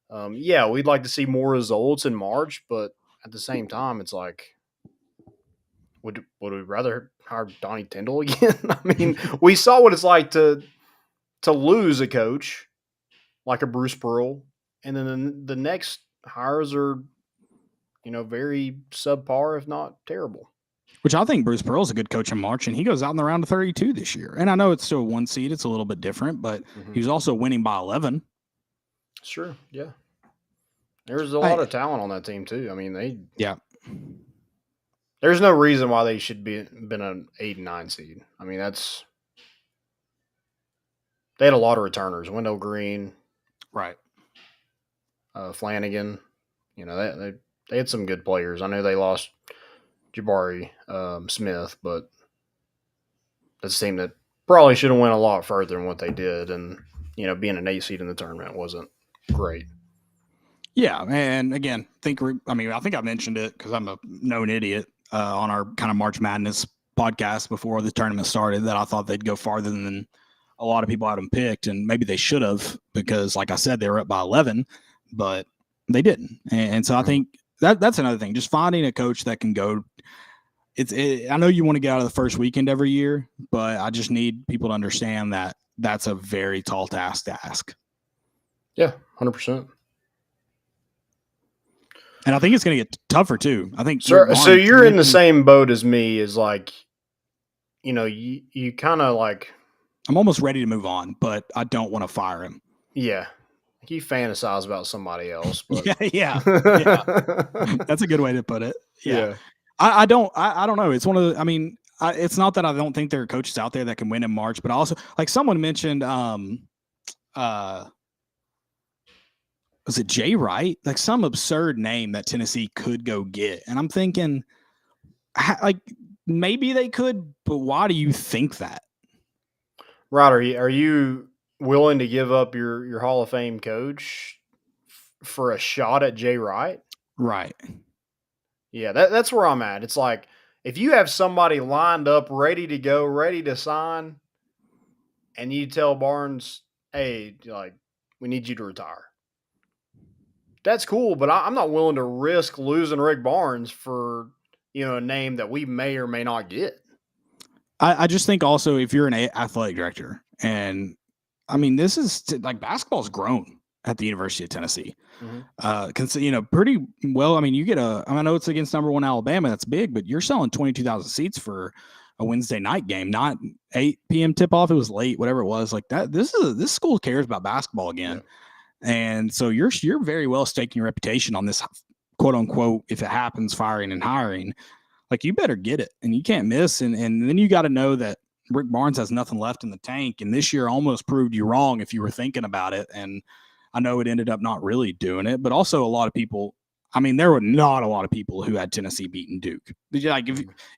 We'd like to see more results in March, but at the same time, it's like, would we rather hire Donnie Tyndall again? I mean, we saw what it's like to lose a coach like a Bruce Pearl, and then the next hires are, very subpar, if not terrible. Which I think Bruce Pearl's a good coach in March, and he goes out in the round of 32 this year. And I know it's still a 1 seed; it's a little bit different, but he was also winning by 11. Sure, yeah. There's a lot of talent on that team too. I mean, there's no reason why they should been an 8 and 9 seed. I mean, they had a lot of returners. Wendell Green, right? Flanagan. They had some good players. I know they lost Jabari Smith, but that's a team that probably should have went a lot further than what they did. And being an 8 seed in the tournament wasn't great. Yeah, and again, I think I mentioned it because I'm a known idiot on our kind of March Madness podcast before the tournament started that I thought they'd go farther than a lot of people had them picked, and maybe they should have because, like I said, they were up by 11, but they didn't. And so I think that's another thing, just finding a coach that can go. I know you want to get out of the first weekend every year, but I just need people to understand that that's a very tall task to ask. Yeah, 100%. And I think it's going to get tougher too. I think so you're in the same boat as me. Is like, you kind of like I'm almost ready to move on, but I don't want to fire him. Yeah. You fantasize about somebody else, but yeah. That's a good way to put it. Yeah. I don't know. It's one of the, I mean, it's not that I don't think there are coaches out there that can win in March, but also like someone mentioned, was it Jay Wright? Like some absurd name that Tennessee could go get. And I'm thinking like maybe they could, but why do you think that? Rod, are you willing to give up your Hall of Fame coach for a shot at Jay Wright? Right. Yeah, that's where I'm at. It's like if you have somebody lined up, ready to go, ready to sign, and you tell Barnes, "Hey, like we need you to retire." That's cool, but I'm not willing to risk losing Rick Barnes for a name that we may or may not get. I just think also if you're an athletic director, and I mean this is like basketball's grown at the University of Tennessee. Pretty well. I mean, you get I know it's against number 1 Alabama. That's big, but you're selling 22,000 seats for a Wednesday night game, not 8 p.m. tip off. It was late, whatever it was like that. This school cares about basketball again. Yeah. And so you're very well staking your reputation on this quote unquote, if it happens, firing and hiring, like you better get it and you can't miss. And then you got to know that Rick Barnes has nothing left in the tank. And this year almost proved you wrong if you were thinking about it. And I know it ended up not really doing it, but also a lot of people, I mean, there were not a lot of people who had Tennessee beating Duke. Like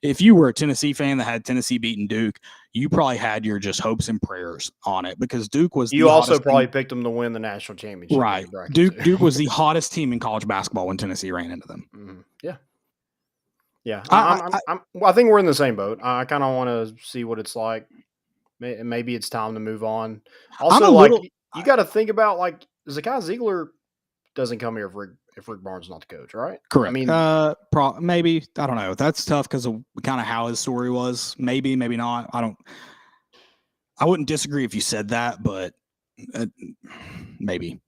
if you were a Tennessee fan that had Tennessee beating Duke, you probably had your just hopes and prayers on it because Duke was. You also probably picked them to win the national championship, right? Duke was the hottest team in college basketball when Tennessee ran into them. Mm-hmm. Yeah, yeah. I think we're in the same boat. I kind of want to see what it's like. Maybe it's time to move on. Also, you got to think about Zakai Ziegler doesn't come here if Rick Barnes is not the coach, right? Correct. I mean, maybe I don't know. That's tough because of kind of how his story was. Maybe not. I wouldn't disagree if you said that, but maybe.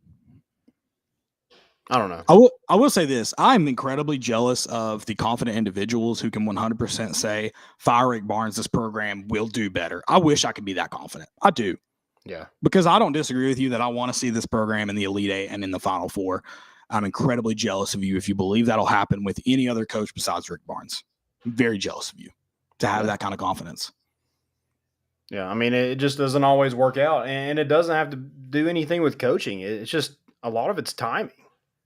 I don't know. I will say this. I'm incredibly jealous of the confident individuals who can 100% say, fire Rick Barnes, this program will do better. I wish I could be that confident. I do. Yeah. Because I don't disagree with you that I want to see this program in the Elite Eight and in the Final Four. I'm incredibly jealous of you if you believe that'll happen with any other coach besides Rick Barnes. I'm very jealous of you to have that kind of confidence. Yeah, I mean, it just doesn't always work out, and it doesn't have to do anything with coaching. It's just a lot of it's timing.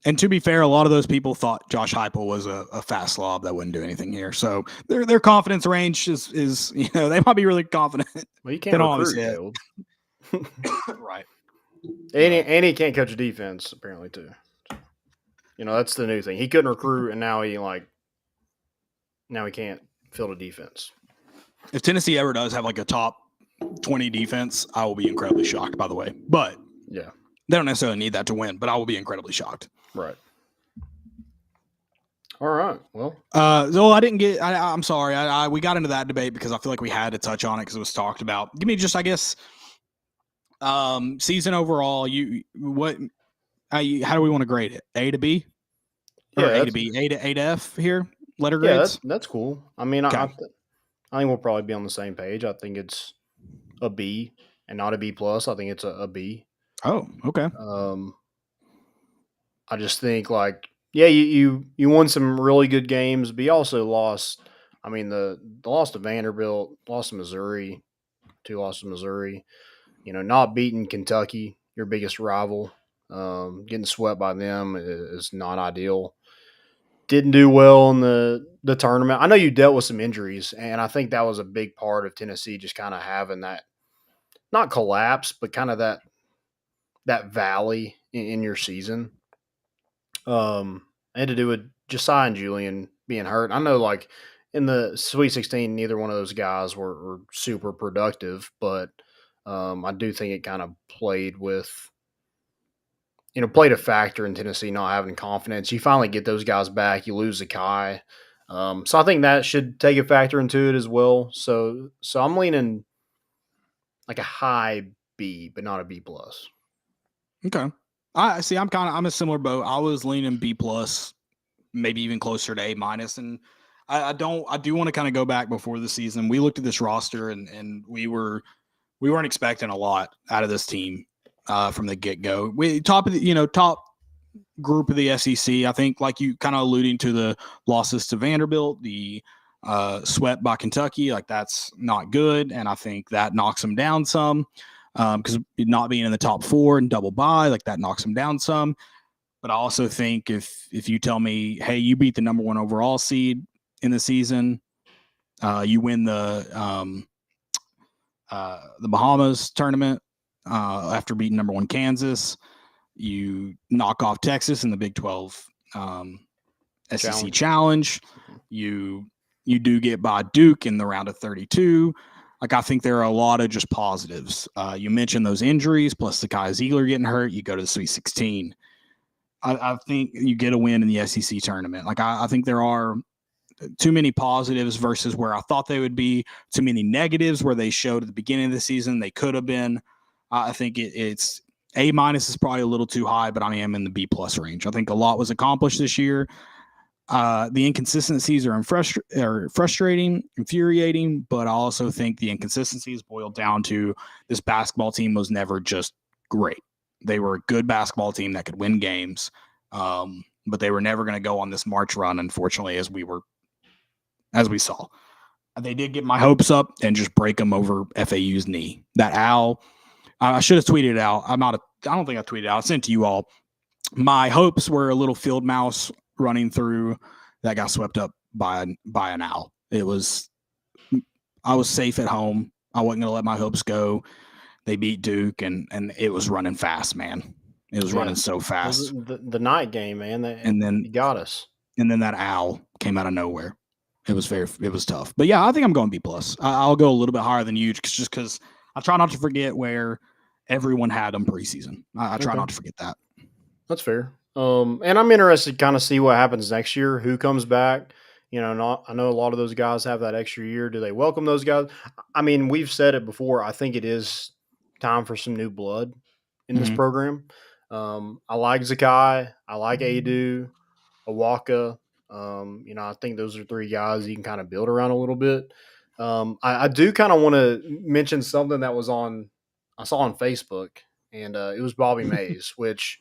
And to be fair, a lot of those people thought Josh Heupel was a fast slob that wouldn't do anything here. So their confidence range is they might be really confident. Well, you can't recruit, right. And he can't coach a defense apparently too. That's the new thing. He couldn't recruit, and now he can't field a defense. If Tennessee ever does have a top 20 defense, I will be incredibly shocked. By the way, but yeah, they don't necessarily need that to win. But I will be incredibly shocked. Right. All right. Well, so I didn't get. I'm sorry. We got into that debate because I feel like we had to touch on it because it was talked about. Give me just, I guess. Season overall, how do we want to grade it? A to B? Or A to B? A to F here? Letter grades? Yeah, that's cool. I mean, okay. I think we'll probably be on the same page. I think it's a B and not a B plus. I think it's a B. Oh, okay. I just think you won some really good games, but you also lost. I mean, the loss to Vanderbilt, loss to Missouri, 2 losses to Missouri. Not beating Kentucky, your biggest rival, getting swept by them is not ideal. Didn't do well in the tournament. I know you dealt with some injuries, and I think that was a big part of Tennessee just kind of having that, not collapse, but kind of that valley in your season. It had to do with Josiah and Julian being hurt. I know, in the Sweet 16, neither one of those guys were super productive, but I do think it kind of played a factor in Tennessee not having confidence. You finally get those guys back. You lose Zakai. So I think that should take a factor into it as well. So I'm leaning a high B, but not a B plus. Okay. I see. I'm a similar boat. I was leaning B plus, maybe even closer to A minus. And I do want to kind of go back before the season. We looked at this roster and we were we weren't expecting a lot out of this team from the get-go. Top group of the SEC. I think, like you kind of alluding to the losses to Vanderbilt, the swept by Kentucky, like that's not good, and I think that knocks them down some because not being in the top 4 and double bye, like that knocks them down some. But I also think if you tell me, hey, you beat the number 1 overall seed in the season, you win the Bahamas tournament after beating number 1 Kansas, you knock off Texas in the Big 12 SEC Challenge. You do get by Duke in the round of 32. Like, I think there are a lot of just positives. You mentioned those injuries, plus the Kai Ziegler getting hurt. You go to the Sweet 16. I think you get a win in the SEC tournament. Like, I think there are too many positives versus where I thought they would be, too many negatives where they showed at the beginning of the season they could have been. I think it's A- is probably a little too high, but I am in the B+ range. I think a lot was accomplished this year. The inconsistencies are frustrating, infuriating, but I also think the inconsistencies boiled down to this basketball team was never just great. They were a good basketball team that could win games, but they were never going to go on this March run, unfortunately, as we saw. They did get my hopes up and just break them over FAU's knee. That Al, I should have tweeted it out. I don't think I tweeted it out. I sent it to you all. My hopes were a little field mouse running through that got swept up by an owl. I was safe at home. I wasn't going to let my hopes go. They beat Duke, and it was running fast, man. It was running so fast. The night game, man. And then he got us. And then that owl came out of nowhere. It was tough. But yeah, I think I'm going B+. I'll go a little bit higher than you just because I try not to forget where everyone had them preseason. I try not to forget that. That's fair. And I'm interested to kind of see what happens next year. Who comes back? I know a lot of those guys have that extra year. Do they welcome those guys? I mean, we've said it before. I think it is time for some new blood in this program. I like Zakai. I like Adu, Awaka. I think those are 3 guys you can kind of build around a little bit. I do kind of want to mention something that I saw on Facebook, and it was Bobby Mays, which,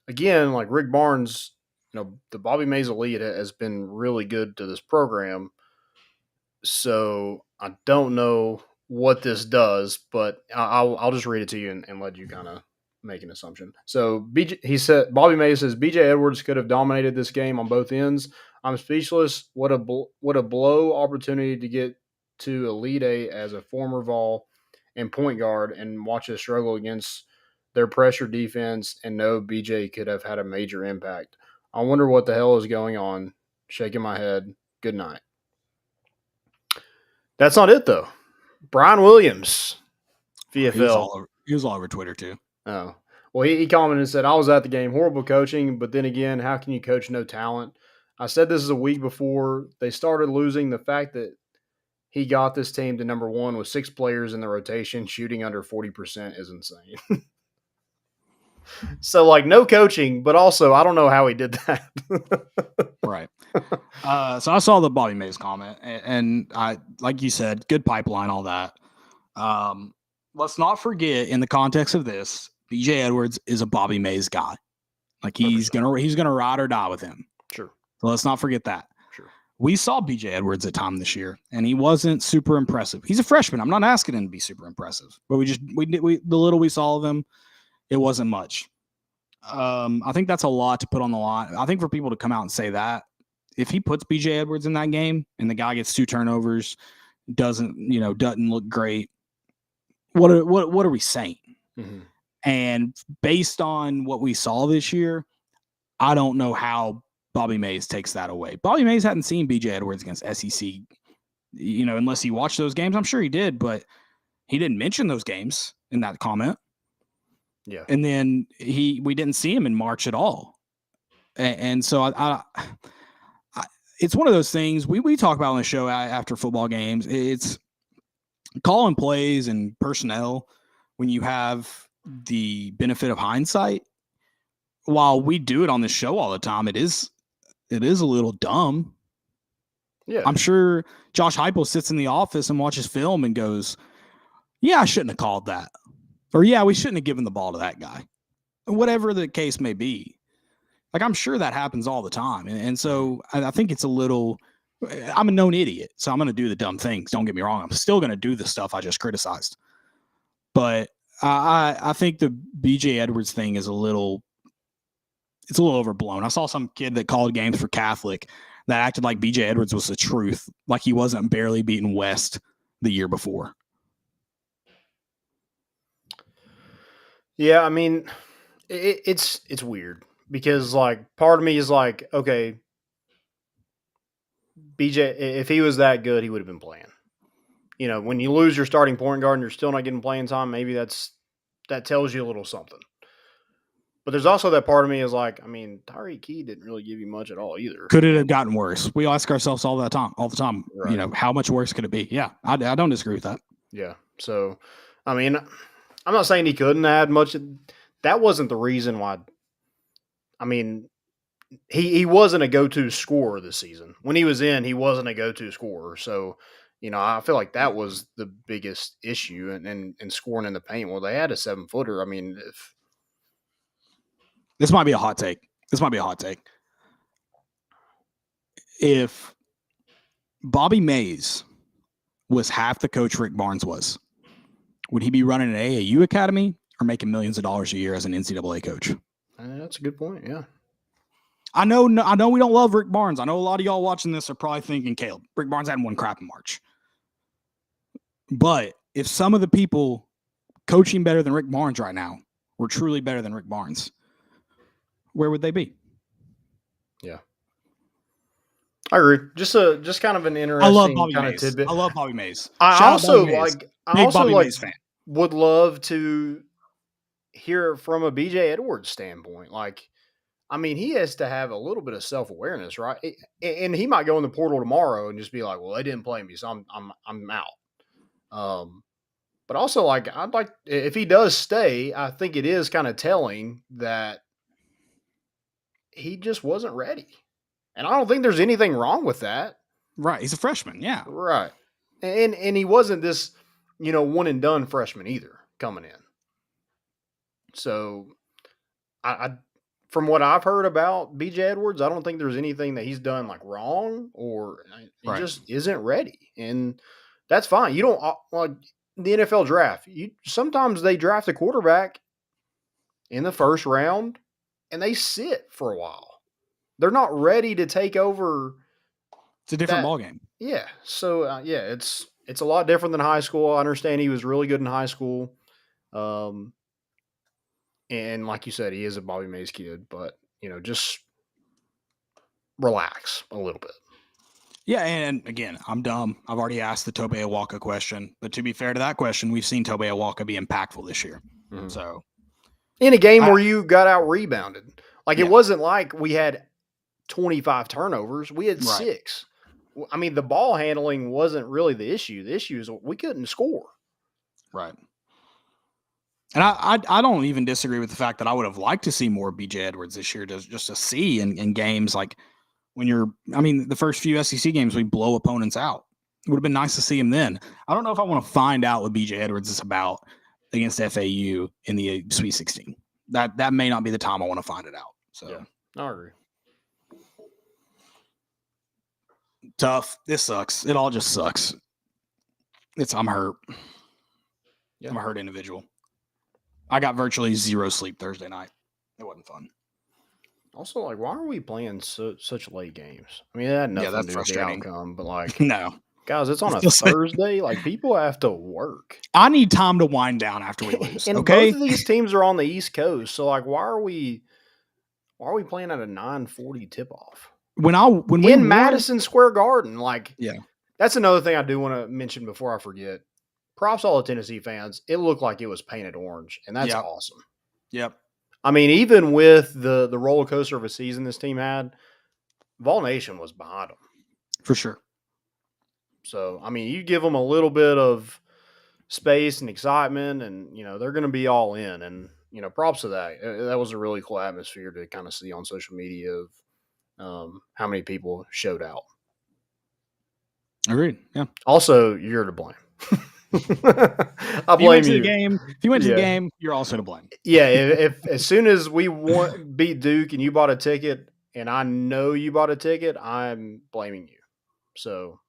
again, like Rick Barnes, the Bobby Mays Elite has been really good to this program. So I don't know what this does, but I'll just read it to you and let you kind of make an assumption. So Bobby Mays says BJ Edwards could have dominated this game on both ends. I'm speechless. What a blow opportunity to get to Elite Eight as a former Vol and point guard and watch us struggle against their pressure defense and know BJ could have had a major impact. I wonder what the hell is going on. Shaking my head. Good night. That's not it, though. Brian Williams, VFL. He was all over Twitter, too. Oh. Well, he commented and said, I was at the game. Horrible coaching, but then again, how can you coach no talent? I said this is a week before they started losing. The fact that he got this team to number 1 with 6 players in the rotation shooting under 40% is insane. So, like, no coaching, but also I don't know how he did that. Right. So I saw the Bobby Mays comment, and I, like you said, good pipeline, all that. Let's not forget, in the context of this, BJ Edwards is a Bobby Mays guy. Like, he's gonna ride or die with him. Sure. So let's not forget that. Sure. We saw BJ Edwards at time this year, and he wasn't super impressive. He's a freshman. I'm not asking him to be super impressive, but the little we saw of him, it wasn't much. I think that's a lot to put on the line. I think for people to come out and say that, if he puts BJ Edwards in that game and the guy gets 2 turnovers, doesn't look great, what are we saying? Mm-hmm. And based on what we saw this year, I don't know how Bobby Mays takes that away. Bobby Mays hadn't seen BJ Edwards against SEC, unless he watched those games. I'm sure he did, but he didn't mention those games in that comment. Yeah. And then we didn't see him in March at all. And so I it's one of those things we talk about on the show after football games. It's calling plays and personnel when you have the benefit of hindsight. While we do it on the show all the time, it is a little dumb. Yeah. I'm sure Josh Heupel sits in the office and watches film and goes, yeah, I shouldn't have called that. Or yeah, we shouldn't have given the ball to that guy. Whatever the case may be. Like, I'm sure that happens all the time. And so I think it's a little, I'm a known idiot, so I'm going to do the dumb things. Don't get me wrong. I'm still going to do the stuff I just criticized. But I think the BJ Edwards thing is it's a little overblown. I saw some kid that called games for Catholic that acted like BJ Edwards was the truth, like he wasn't barely beating West the year before. Yeah, I mean, it's weird because like part of me is like, okay, BJ, if he was that good, he would have been playing. You know, when you lose your starting point guard and you're still not getting playing time, maybe that tells you a little something. But there's also that part of me is like, I mean, Tyreek Key didn't really give you much at all either. Could it have gotten worse? We ask ourselves all the time. Right. You know, how much worse could it be? Yeah, I don't disagree with that. Yeah. So, I mean, I'm not saying he couldn't add much. That wasn't the reason why. I mean, he wasn't a go-to scorer this season. When he was in, he wasn't a go-to scorer. So, you know, I feel like that was the biggest issue and scoring in the paint. Well, they had a 7-footer. I mean, if This might be a hot take. If Bobby Mays was half the coach Rick Barnes was, would he be running an AAU academy or making millions of dollars a year as an NCAA coach? that's a good point. Yeah. I know we don't love Rick Barnes. I know a lot of y'all watching this are probably thinking, Caleb, Rick Barnes hadn't won crap in March. But if some of the people coaching better than Rick Barnes right now were truly better than Rick Barnes, where would they be? Yeah. I agree. Just kind of an interesting kind of tidbit. I love Bobby Mays. I also fan. Would love to hear it from a BJ Edwards standpoint. Like, I mean, he has to have a little bit of self-awareness, right? And he might go in the portal tomorrow and just be like, "Well, they didn't play me, so I'm out." But also, like, I'd like if he does stay, I think it is kind of telling that he just wasn't ready. And I don't think there's anything wrong with that. Right. He's a freshman. Yeah. Right. And he wasn't this, one and done freshman either coming in. So I from what I've heard about BJ Edwards, I don't think there's anything that he's done like wrong or he just isn't ready. And that's fine. You don't like the NFL draft. Sometimes they draft a quarterback in the first round and they sit for a while. They're not ready to take over. It's a different ballgame. Yeah. So it's a lot different than high school. I understand he was really good in high school. And like you said, he is a Bobby Mays kid, but just relax a little bit. Yeah, and again, I'm dumb. I've already asked the Tobe Awaka question, but to be fair to that question, we've seen Tobe Awaka be impactful this year. Mm-hmm. So, in a game where you got out rebounded, like it wasn't like we had 25 turnovers. We had 6. I mean, the ball handling wasn't really the issue. The issue is we couldn't score. Right. And I don't even disagree with the fact that I would have liked to see more BJ Edwards this year, just to see in games like the first few SEC games, we blow opponents out. It would have been nice to see him then. I don't know if I want to find out what BJ Edwards is about against FAU in the Sweet 16. That may not be the time I want to find it out. So yeah, I agree. Tough. This sucks. It all just sucks. I'm hurt. Yeah. I'm a hurt individual. I got virtually zero sleep Thursday night. It wasn't fun. Also, like, why are we playing such late games? I mean, that had nothing to do with the outcome, but like, no, guys, it's on a Thursday. Like, people have to work. I need time to wind down after we lose. And okay, both of these teams are on the East Coast, so like, why are we playing at a 9:40 tip off? When we in Madison Square Garden, like, yeah, that's another thing I do want to mention before I forget. Props all the Tennessee fans. It looked like it was painted orange, and that's awesome. Yep. I mean, even with the roller coaster of a season this team had, Vol Nation was behind them. For sure. So, I mean, you give them a little bit of space and excitement, and, they're going to be all in. And, props to that. That was a really cool atmosphere to kind of see on social media of how many people showed out. Agreed. Yeah. Also, you're to blame. I If you went blame to the you. game, Yeah. you're also to blame. Yeah, if as soon as we beat Duke and you bought a ticket, and I know you bought a ticket, I'm blaming you. So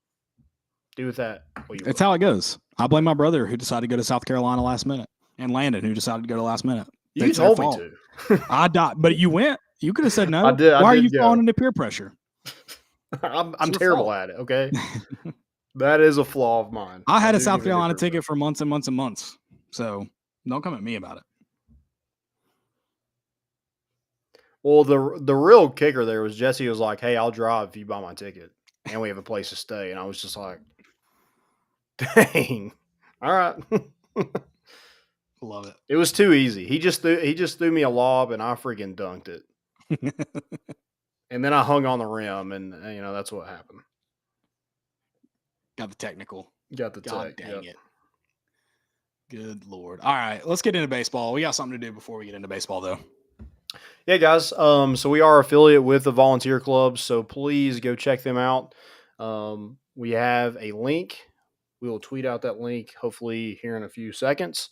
do with that what you It's will. how it goes. I blame my brother who decided to go to South Carolina last minute, and Landon who decided to go to last minute. You It's their told me fault. to. I died, but you went. You could have said no. I did. I Why are did you falling go. into peer pressure? I'm your terrible fault. at it. Okay, that is a flaw of mine. I had a do South give it Carolina peer ticket pressure. for months and months and months. So don't come at me about it. Well, the real kicker there was Jesse was like, "Hey, I'll drive if you buy my ticket, and we have a place to stay." And I was just like, "Dang, all right." Love It was too easy. He just threw me a lob, and I freaking dunked it. it. And then I hung on the rim, and that's what happened. Got the technical. Got the God tech. dang Yep. it. Good Lord. All right, let's get into baseball. We got something to do before we get into baseball, though. Yeah, guys. So we are affiliate with the volunteer clubs, so please go check them out. We have a link. We will tweet out that link hopefully here in a few seconds.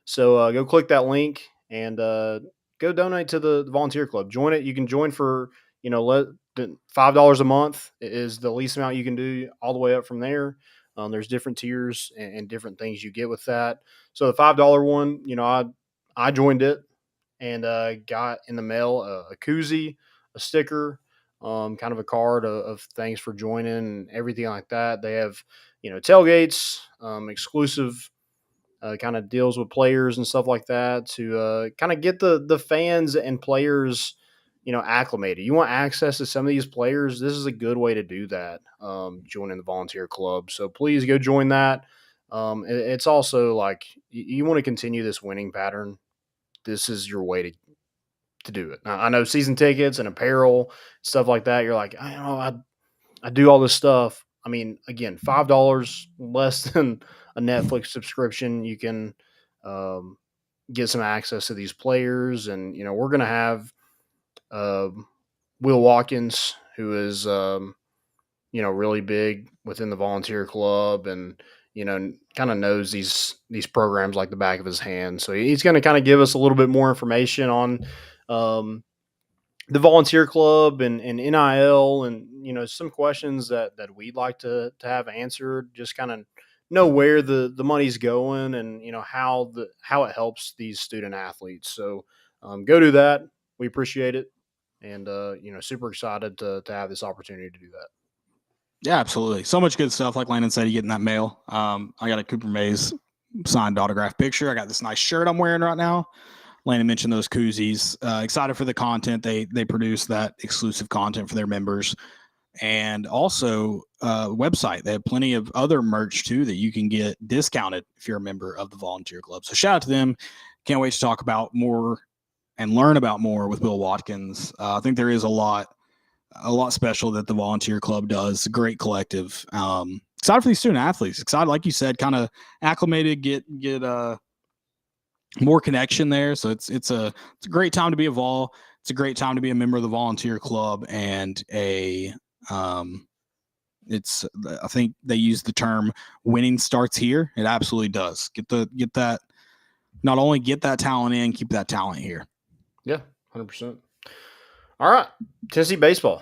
So go click that link and go donate to the volunteer club. Join it. You can join for $5 a month is the least amount you can do, all the way up from there. There's different tiers and different things you get with that. So the $5 one, I joined it and got in the mail a koozie, a sticker, kind of a card of thanks for joining and everything like that. They have, tailgates, exclusive kind of deals with players and stuff like that to kind of get the fans and players, acclimated. You want access to some of these players. This is a good way to do that. Joining the volunteer club. So please go join that. It's also like you want to continue this winning pattern. This is your way to do it. Now, I know season tickets and apparel, stuff like that. You're like, I do all this stuff. I mean, again, $5 less than a Netflix subscription. You can get some access to these players, and we're gonna have uh, Will Watkins, who is really big within the volunteer club, and kind of knows these programs like the back of his hand. So he's going to kind of give us a little bit more information on the volunteer club and NIL, and some questions that we'd like to have answered. Just kind of know where the money's going, and how it helps these student athletes. So go do that. We appreciate it, and super excited to have this opportunity to do that. Yeah, absolutely. So much good stuff. Like Landon said, you get in that mail. I got a Cooper Mays signed autograph picture. I got this nice shirt I'm wearing right now. Landon mentioned those koozies. Excited for the content they produce, that exclusive content for their members, and also website. They have plenty of other merch too that you can get discounted if you're a member of the volunteer club. So shout out to them. Can't wait to talk about more and learn about more with Will Watkins. I think there is a lot special that the volunteer club does. Great collective. Excited for these student athletes. Excited, like you said, kind of acclimated, get more connection there. So it's a great time to be a Vol. It's a great time to be a member of the volunteer club, and I think they use the term winning starts here. It absolutely does. Get that, not only get that talent in, keep that talent here. Yeah, 100%. All right, Tennessee baseball.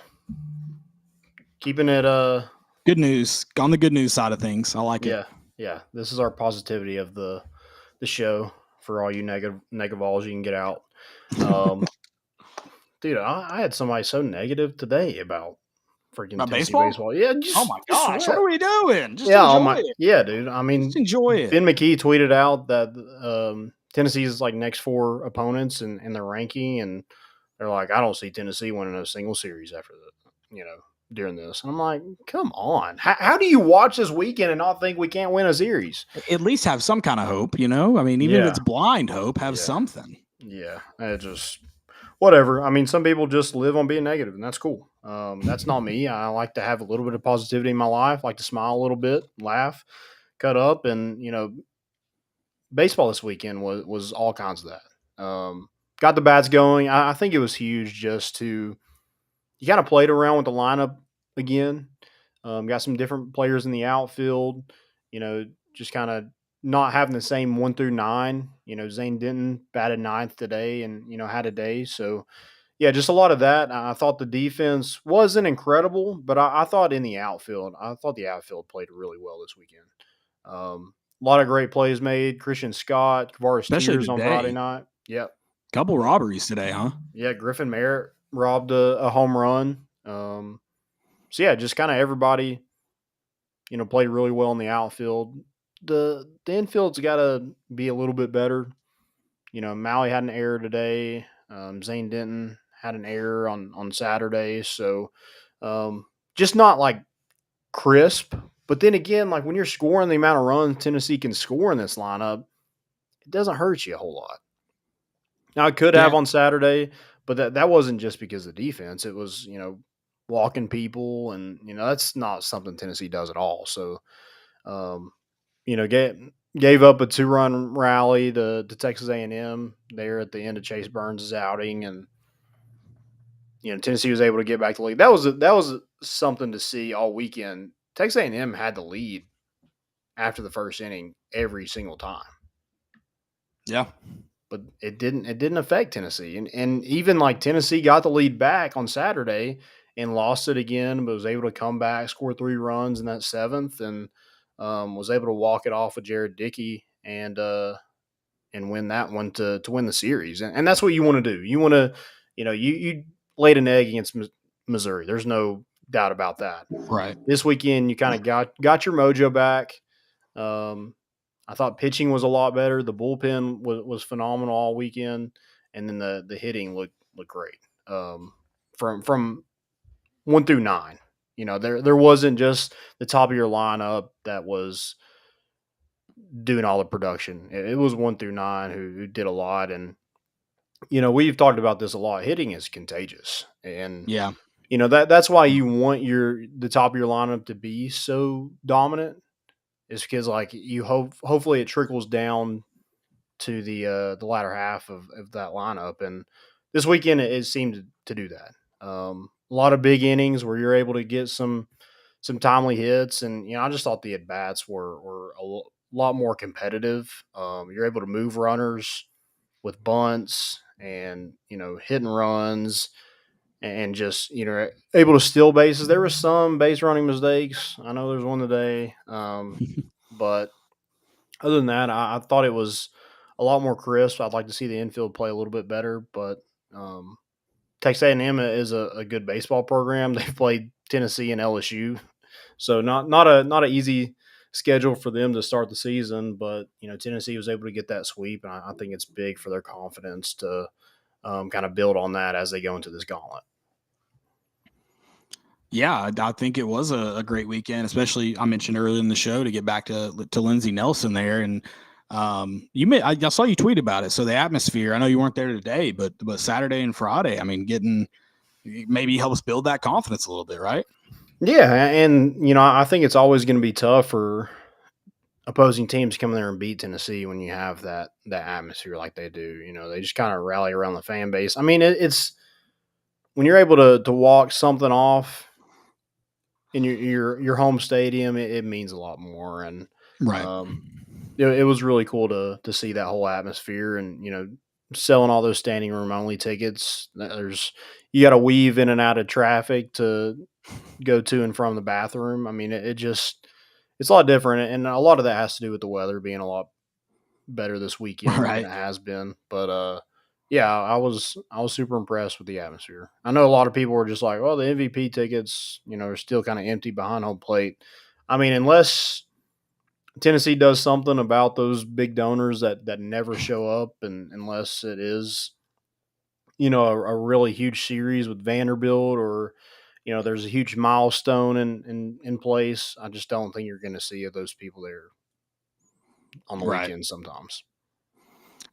Keeping it good news on the good news side of things. I like it. Yeah. This is our positivity of the show for all you negativols you can get out. Dude, I had somebody so negative today about freaking Tennessee baseball. Yeah, oh my gosh, what are we doing? Just enjoy it. Yeah, dude. I mean, just enjoy it. Ben McKee tweeted out that Tennessee's like next 4 opponents in their ranking, and they're like, I don't see Tennessee winning a single series after during this. And I'm like, come on. How do you watch this weekend and not think we can't win a series? At least have some kind of hope, I mean, even if it's blind hope, have something. Yeah. It just whatever. I mean, some people just live on being negative, and that's cool. That's not me. I like to have a little bit of positivity in my life, like to smile a little bit, laugh, cut up, and baseball this weekend was all kinds of that. Got the bats going. I think it was huge just to you kind of played around with the lineup again. Got some different players in the outfield. Just kind of not having the same 1 through 9. Zane Denton batted ninth today and, had a day. So, yeah, just a lot of that. I thought the defense wasn't incredible, but I thought the outfield played really well this weekend. A lot of great plays made. Christian Scott, Kavaris Especially Tears on Friday today. night. Yep. Couple robberies today, huh? Yeah, Griffin Merritt robbed a home run. So yeah, just kind of everybody, played really well in the outfield. The infield's got to be a little bit better. Maui had an error today. Zane Denton had an error on Saturday. So just not like crisp. But then again, like when you're scoring the amount of runs Tennessee can score in this lineup, it doesn't hurt you a whole lot. Now it could have Yeah. on Saturday, but that wasn't just because of the defense. It was, walking people, and that's not something Tennessee does at all. So, um, gave up a 2-run rally to Texas A&M there at the end of Chase Burns' outing, and Tennessee was able to get back the lead. That was something to see all weekend. Texas A&M had the lead after the first inning every single time. Yeah. But it didn't affect Tennessee. And even like Tennessee got the lead back on Saturday and lost it again, but was able to come back, score 3 runs in that seventh, and was able to walk it off with Jared Dickey and win that one to win the series. And that's what you want to do. You want to, you laid an egg against Missouri. There's no doubt about that. Right. This weekend, you kind of got your mojo back. I thought pitching was a lot better. The bullpen was phenomenal all weekend, and then the hitting looked great. From 1 through 9, there wasn't just the top of your lineup that was doing all the production. It was 1 through 9 who did a lot, and we've talked about this a lot. Hitting is contagious, and Yeah. That's why you want the top of your lineup to be so dominant. Is because like you hopefully it trickles down to the latter half of that lineup, and this weekend it seemed to do that. A lot of big innings where you're able to get some timely hits, and I just thought the at bats were lot more competitive. You're able to move runners with bunts and hit and runs, and just able to steal bases. There were some base running mistakes. I know there's one today, but other than that, I thought it was a lot more crisp. I'd like to see the infield play a little bit better, but Texas A&M is a good baseball program. They've played Tennessee and LSU, so not a easy schedule for them to start the season. But Tennessee was able to get that sweep, and I think it's big for their confidence to kind of build on that as they go into this gauntlet. Yeah, I think it was a great weekend, especially I mentioned earlier in the show to get back to Lindsey Nelson there. And I saw you tweet about it. So the atmosphere, I know you weren't there today, but Saturday and Friday, I mean, maybe helps build that confidence a little bit, right? Yeah, and I think it's always going to be tough for opposing teams coming there and beat Tennessee when you have that atmosphere like they do. They just kind of rally around the fan base. I mean, it's when you're able to walk something off in your home stadium, it means a lot more. And Right. it was really cool to see that whole atmosphere, and selling all those standing room only tickets. You got to weave in and out of traffic to go to and from the bathroom. I mean, it's a lot different, and a lot of that has to do with the weather being a lot better this weekend Right. than it has been. But yeah, I was super impressed with the atmosphere. I know a lot of people were just like, "Well, the MVP tickets, are still kind of empty behind home plate." I mean, unless Tennessee does something about those big donors that never show up, and unless it is, a really huge series with Vanderbilt, or there's a huge milestone in place. I just don't think you're going to see those people there on the Right. weekend sometimes.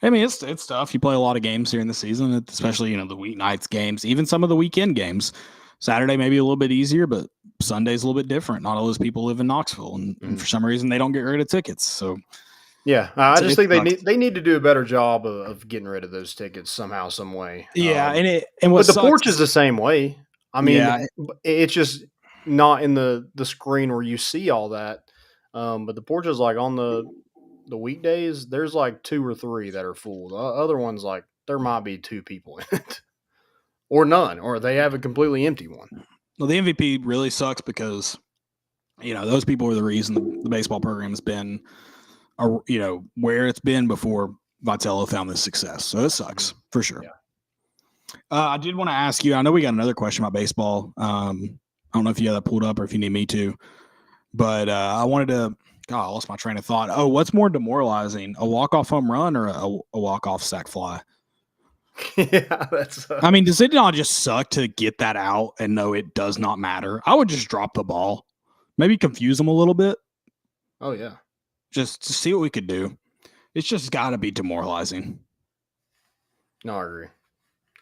I mean, it's tough. You play a lot of games during the season, especially the weeknights games, even some of the weekend games. Saturday maybe a little bit easier, but Sunday's a little bit different. Not all those people live in Knoxville, and for some reason they don't get rid of tickets. So yeah, I just think they need to do a better job of getting rid of those tickets somehow, some way. Yeah, but the porch is the same way. I mean, Yeah. it's just not in the screen where you see all that. But the porch is like on the the weekdays, there's like 2 or 3 that are full. The other ones, like, there might be 2 people in it. Or none, or they have a completely empty one. Well, the MVP really sucks because, those people are the reason the baseball program has been, where it's been before Vitello found this success. So it sucks for sure. Yeah. I did want to ask you, I know we got another question about baseball. I don't know if you have that pulled up or if you need me to, but I wanted to, I lost my train of thought. Oh, what's more demoralizing, a walk-off home run or a walk-off sac fly? Yeah, that's. I mean, does it not just suck to get that out and know it does not matter? I would just drop the ball, maybe confuse them a little bit. Oh yeah, just to see what we could do. It's just got to be demoralizing. No, I agree.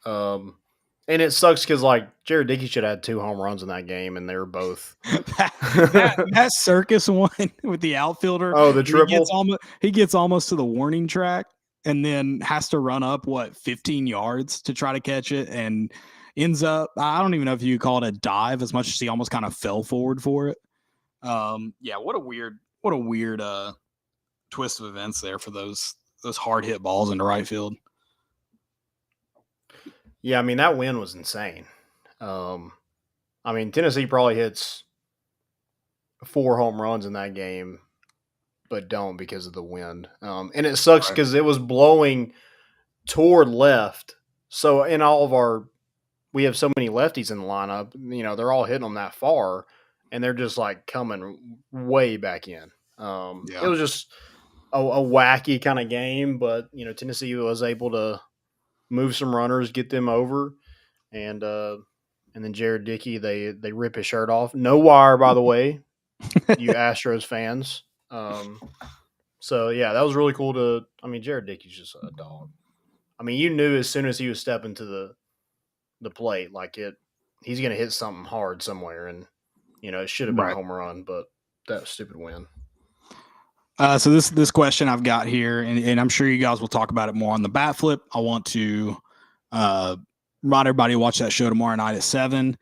And it sucks because like Jared Dickey should have had 2 home runs in that game, and they were both that circus one with the outfielder. Oh, the triple. He gets almost to the warning track. And then has to run up 15 yards to try to catch it, and ends up, I don't even know if you call it a dive as much as he almost kind of fell forward for it. Yeah, what a weird twist of events there for those hard hit balls into right field. Yeah, I mean that win was insane. I mean Tennessee probably hits 4 home runs in that game, but don't because of the wind. And it sucks because it was blowing toward left. So in all of we have so many lefties in the lineup, they're all hitting them that far, and they're just like coming way back in. It was just a wacky kind of game, but Tennessee was able to move some runners, get them over, and then Jared Dickey, they rip his shirt off. No wire, by the way, you Astros fans. So yeah, that was really cool Jared Dickey's just a dog. I mean, you knew as soon as he was stepping to the plate, like he's going to hit something hard somewhere, and it should have been a home run, but that stupid win. So this question I've got here, and I'm sure you guys will talk about it more on the bat flip. I want to remind everybody to watch that show tomorrow night at 7.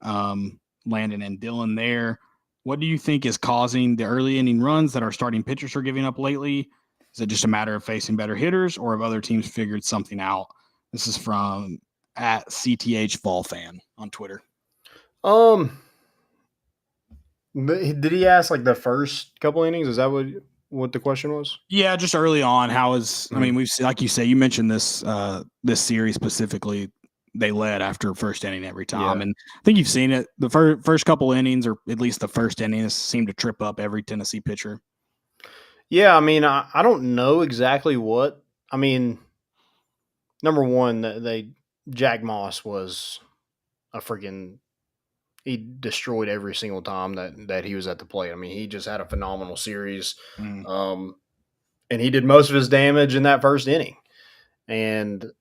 Landon and Dylan there. What do you think is causing the early inning runs that our starting pitchers are giving up lately? Is it just a matter of facing better hitters, or have other teams figured something out? This is from @CTHVolFan on Twitter. Did he ask like the first couple innings? Is that what the question was? Yeah, just early on. How is? I mean, we've like you say, you mentioned this series specifically. They led after first inning every time, and I think you've seen it. The first couple innings, or at least the first innings, seem to trip up every Tennessee pitcher. Yeah, I mean, I don't know exactly what. I mean, number one, Jack Moss was a freaking. He destroyed every single time that he was at the plate. I mean, he just had a phenomenal series, and he did most of his damage in that first inning. And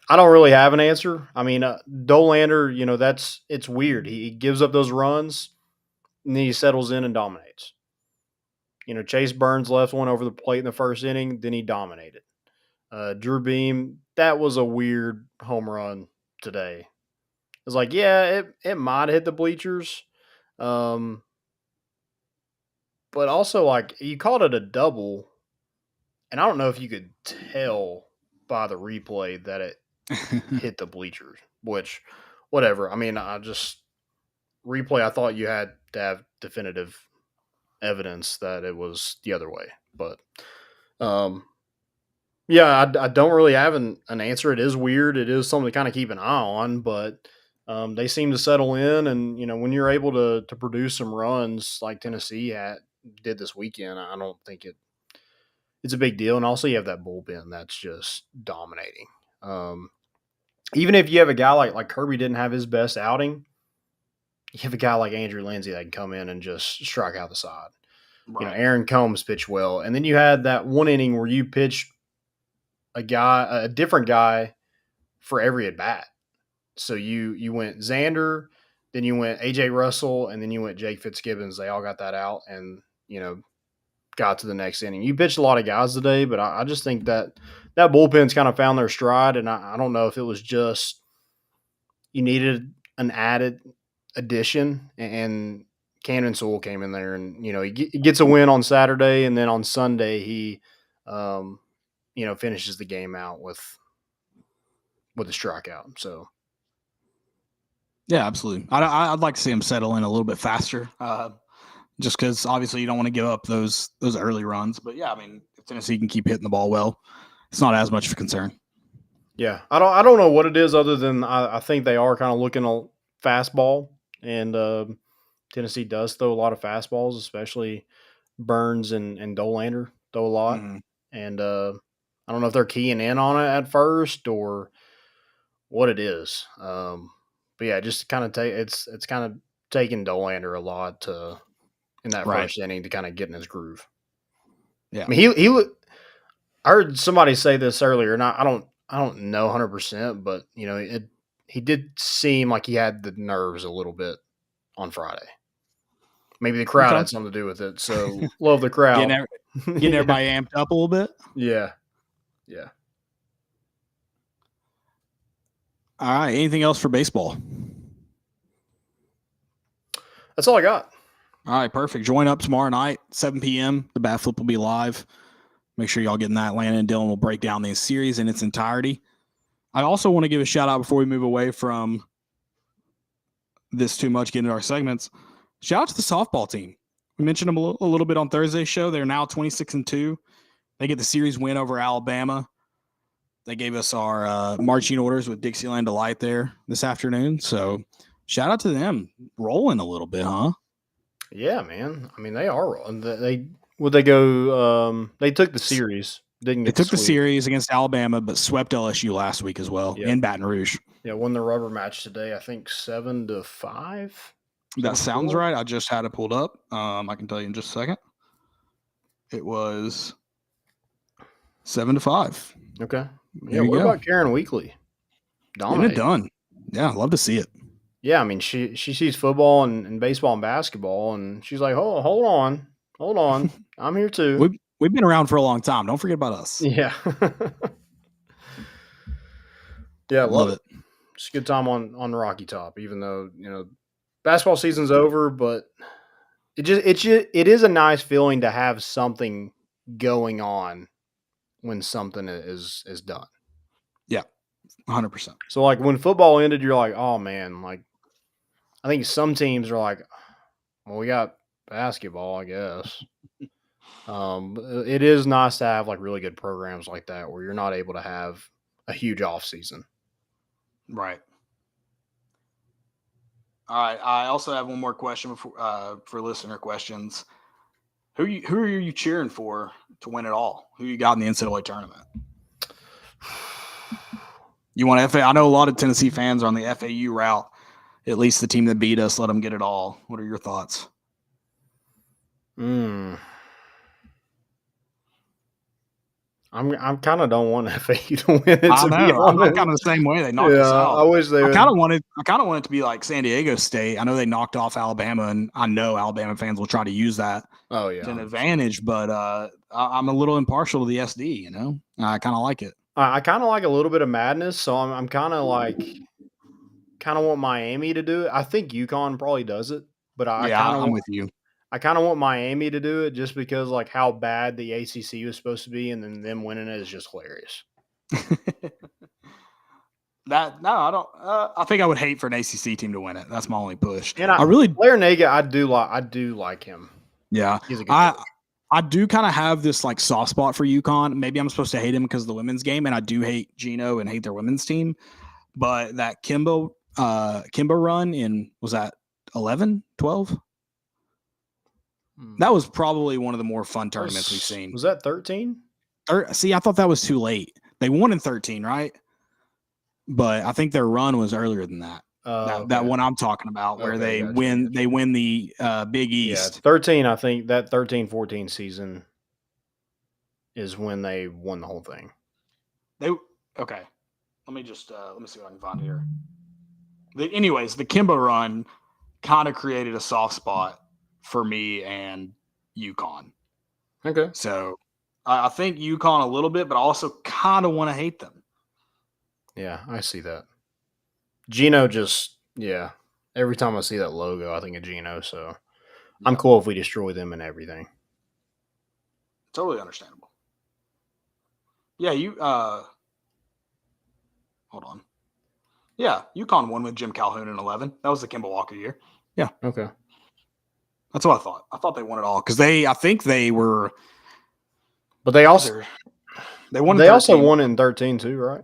I don't really have an answer. I mean, Dolander, it's weird. He gives up those runs, and then he settles in and dominates. Chase Burns left one over the plate in the first inning, then he dominated. Drew Beam, that was a weird home run today. It's like, yeah, it might have hit the bleachers. But also, like, you called it a double, and I don't know if you could tell by the replay that it hit the bleachers, which, whatever. I mean, I thought you had to have definitive evidence that it was the other way. But, yeah, I don't really have an answer. It is weird. It is something to kind of keep an eye on, but they seem to settle in. And, when you're able to produce some runs like Tennessee did this weekend, I don't think it's a big deal. And also you have that bullpen that's just dominating. Even if you have a guy like Kirby didn't have his best outing, you have a guy like Andrew Lindsay that can come in and just strike out the side. Right. Aaron Combs pitched well. And then you had that one inning where you pitched a different guy for every at bat. So you went Xander, then you went AJ Russell, and then you went Jake Fitzgibbons. They all got that out and, got to the next inning. You pitched a lot of guys today, but I just think that bullpen's kind of found their stride. And I don't know if it was just you needed an added addition and Camden Sewell came in there, and he gets a win on Saturday, and then on Sunday he, finishes the game out with a strikeout. So Yeah, absolutely. I'd like to see him settle in a little bit faster, just because obviously you don't want to give up those early runs. But yeah, I mean, if Tennessee can keep hitting the ball well, it's not as much of a concern. yeah, I don't know what it is other than I think they are kind of looking at fastball, and Tennessee does throw a lot of fastballs, especially Burns and Dolander throw a lot, and I don't know if they're keying in on it at first or what it is. But yeah, just kind of it's kind of taking Dolander a lot in that Right. first inning to kind of get in his groove. Yeah. I mean, he I heard somebody say this earlier, and I don't know 100%, but he did seem like he had the nerves a little bit on Friday. Maybe the crowd Okay. had something to do with it. So love the crowd. Getting everybody amped up a little bit. Yeah. All right. Anything else for baseball? That's all I got. All right, perfect. Join up tomorrow night, 7 p.m. The Bat Flip will be live. Make sure y'all get in that. Landon and Dylan will break down the series in its entirety. I also want to give a shout out before we move away from this too much, get into our segments. Shout out to the softball team. We mentioned them a little bit on Thursday's show. They're now 26-2. They get the series win over Alabama. They gave us our marching orders with Dixieland Delight there this afternoon. So shout out to them. Rolling a little bit, huh? Yeah, man. I mean, they are rolling. They go? They took the series. They took the series against Alabama, but swept LSU last week as well in Baton Rouge. Yeah, won the rubber match today. I think 7-5. That sounds right. I just had it pulled up. I can tell you in just a second. It was 7-5. Okay. There what you go. about Karen Weekly? Getting it done. Yeah, love to see it. Yeah, I mean, she sees football and baseball and basketball, and she's like, hold on, I'm here too. We've been around for a long time. Don't forget about us. Yeah. Yeah, love it. It's a good time on Rocky Top, even though basketball season's over, but it is a nice feeling to have something going on when something is done. Yeah, 100%. So like when football ended, you're like, oh man, like I think some teams are like, well, we got basketball, I guess. It is nice to have like really good programs like that where you're not able to have a huge off season. Right. All right. I also have one more question for listener questions. Who are you cheering for to win it all? Who you got in the NCAA tournament? You want FAU? I know a lot of Tennessee fans are on the FAU route. At least the team that beat us, let them get it all. What are your thoughts? I'm kind of don't want FAU to win it. I know. I'm kind of the same way. They knocked us out. I wish they. I kind of wanted it to be like San Diego State. I know they knocked off Alabama, and I know Alabama fans will try to use that as an advantage. But I'm a little impartial to the SD. I kind of like it. I kind of like a little bit of madness, so I'm kind of want Miami to do it. I think UConn probably does it, but I'm with you. I kind of want Miami to do it just because like how bad the ACC was supposed to be, and then them winning it is just hilarious. I don't. I think I would hate for an ACC team to win it. That's my only push. And Blair Naga, I do like him. Yeah, he's a good coach. I do kind of have this like soft spot for UConn. Maybe I'm supposed to hate him because of the women's game, and I do hate Gino and hate their women's team. But that Kimba run in, was that 11, 12? That was probably one of the more fun tournaments we've seen. Was that 13? See, I thought that was too late. They won in 13, right? But I think their run was earlier than that. That one I'm talking about, where they win the Big East. Yeah, 13. I think that 13-14 season is when they won the whole thing. Okay. Let me see what I can find here. Anyways, the Kimba run kind of created a soft spot for me and UConn. Okay. So I think UConn a little bit, but I also kind of want to hate them. Yeah, I see that. Gino every time I see that logo, I think of Gino. So I'm cool if we destroy them and everything. Totally understandable. Yeah, hold on. Yeah, UConn won with Jim Calhoun in 11. That was the Kimball Walker year. Yeah. Okay. That's what I thought. I thought they won it all because I think they were. But they also won. They also won in 13 too, right?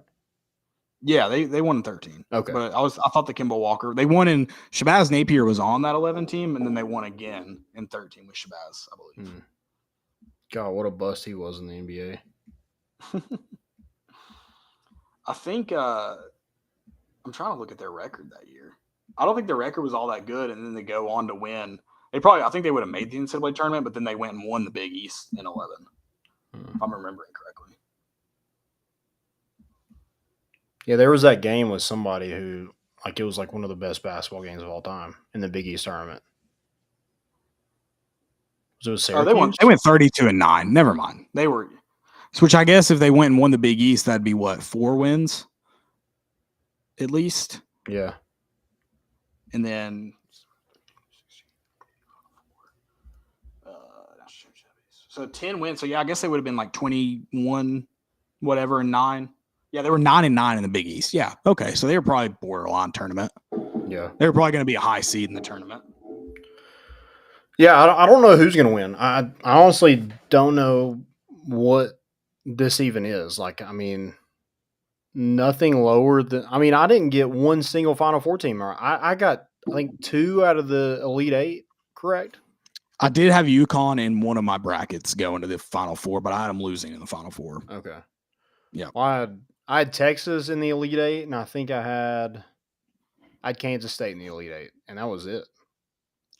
Yeah, they won in 13. Okay. But I thought the Kimball Walker, they won in Shabazz Napier was on that 11 team, and then they won again in 13 with Shabazz, I believe. God, what a bust he was in the NBA. I think I'm trying to look at their record that year. I don't think their record was all that good, and then they go on to win. I think they would have made the NCAA tournament, but then they went and won the Big East in 11, if I'm remembering correctly. Yeah, there was that game with somebody who, like, it was like one of the best basketball games of all time in the Big East tournament. Was it with Syracuse? They went 32-9. Never mind. They were, which I guess if they went and won the Big East, that'd be what, 4 wins at least. Yeah. And then, so 10 wins. So yeah, I guess they would have been like 21, whatever, and 9. Yeah, they were 9-9 in the Big East. Yeah. Okay. So they were probably borderline tournament. Yeah. They were probably going to be a high seed in the tournament. Yeah. I don't know who's going to win. I honestly don't know what this even is. Like, I mean, nothing lower than, I mean, I didn't get one single Final Four teamer. I got, I think, 2 out of the Elite 8, correct? I did have UConn in one of my brackets going to the Final Four, but I had them losing in the Final Four. Okay. Yeah. Well, I had Texas in the Elite 8, and I think I had Kansas State in the Elite 8, and that was it.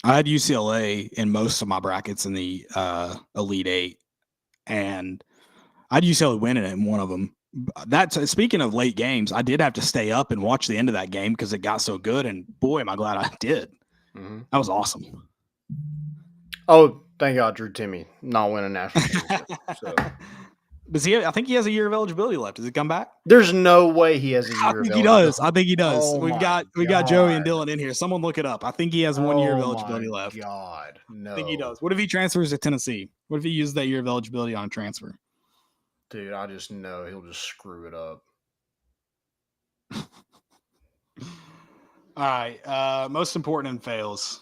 I had UCLA in most of my brackets in the Elite 8, and I had UCLA winning it in one of them. Speaking of late games, I did have to stay up and watch the end of that game because it got so good, and boy, am I glad I did. Mm-hmm. That was awesome. Oh, thank God, Drew Timme not winning a national championship. So. Does he? I think he has a year of eligibility left. Does he come back? There's no way he has a year. I think he does. I think he does. Oh we got Joey and Dylan in here. Someone look it up. I think he has 1 year of eligibility left. God, no. I think he does. What if he transfers to Tennessee? What if he uses that year of eligibility on a transfer? Dude, I just know he'll just screw it up. All right. Most important and fails.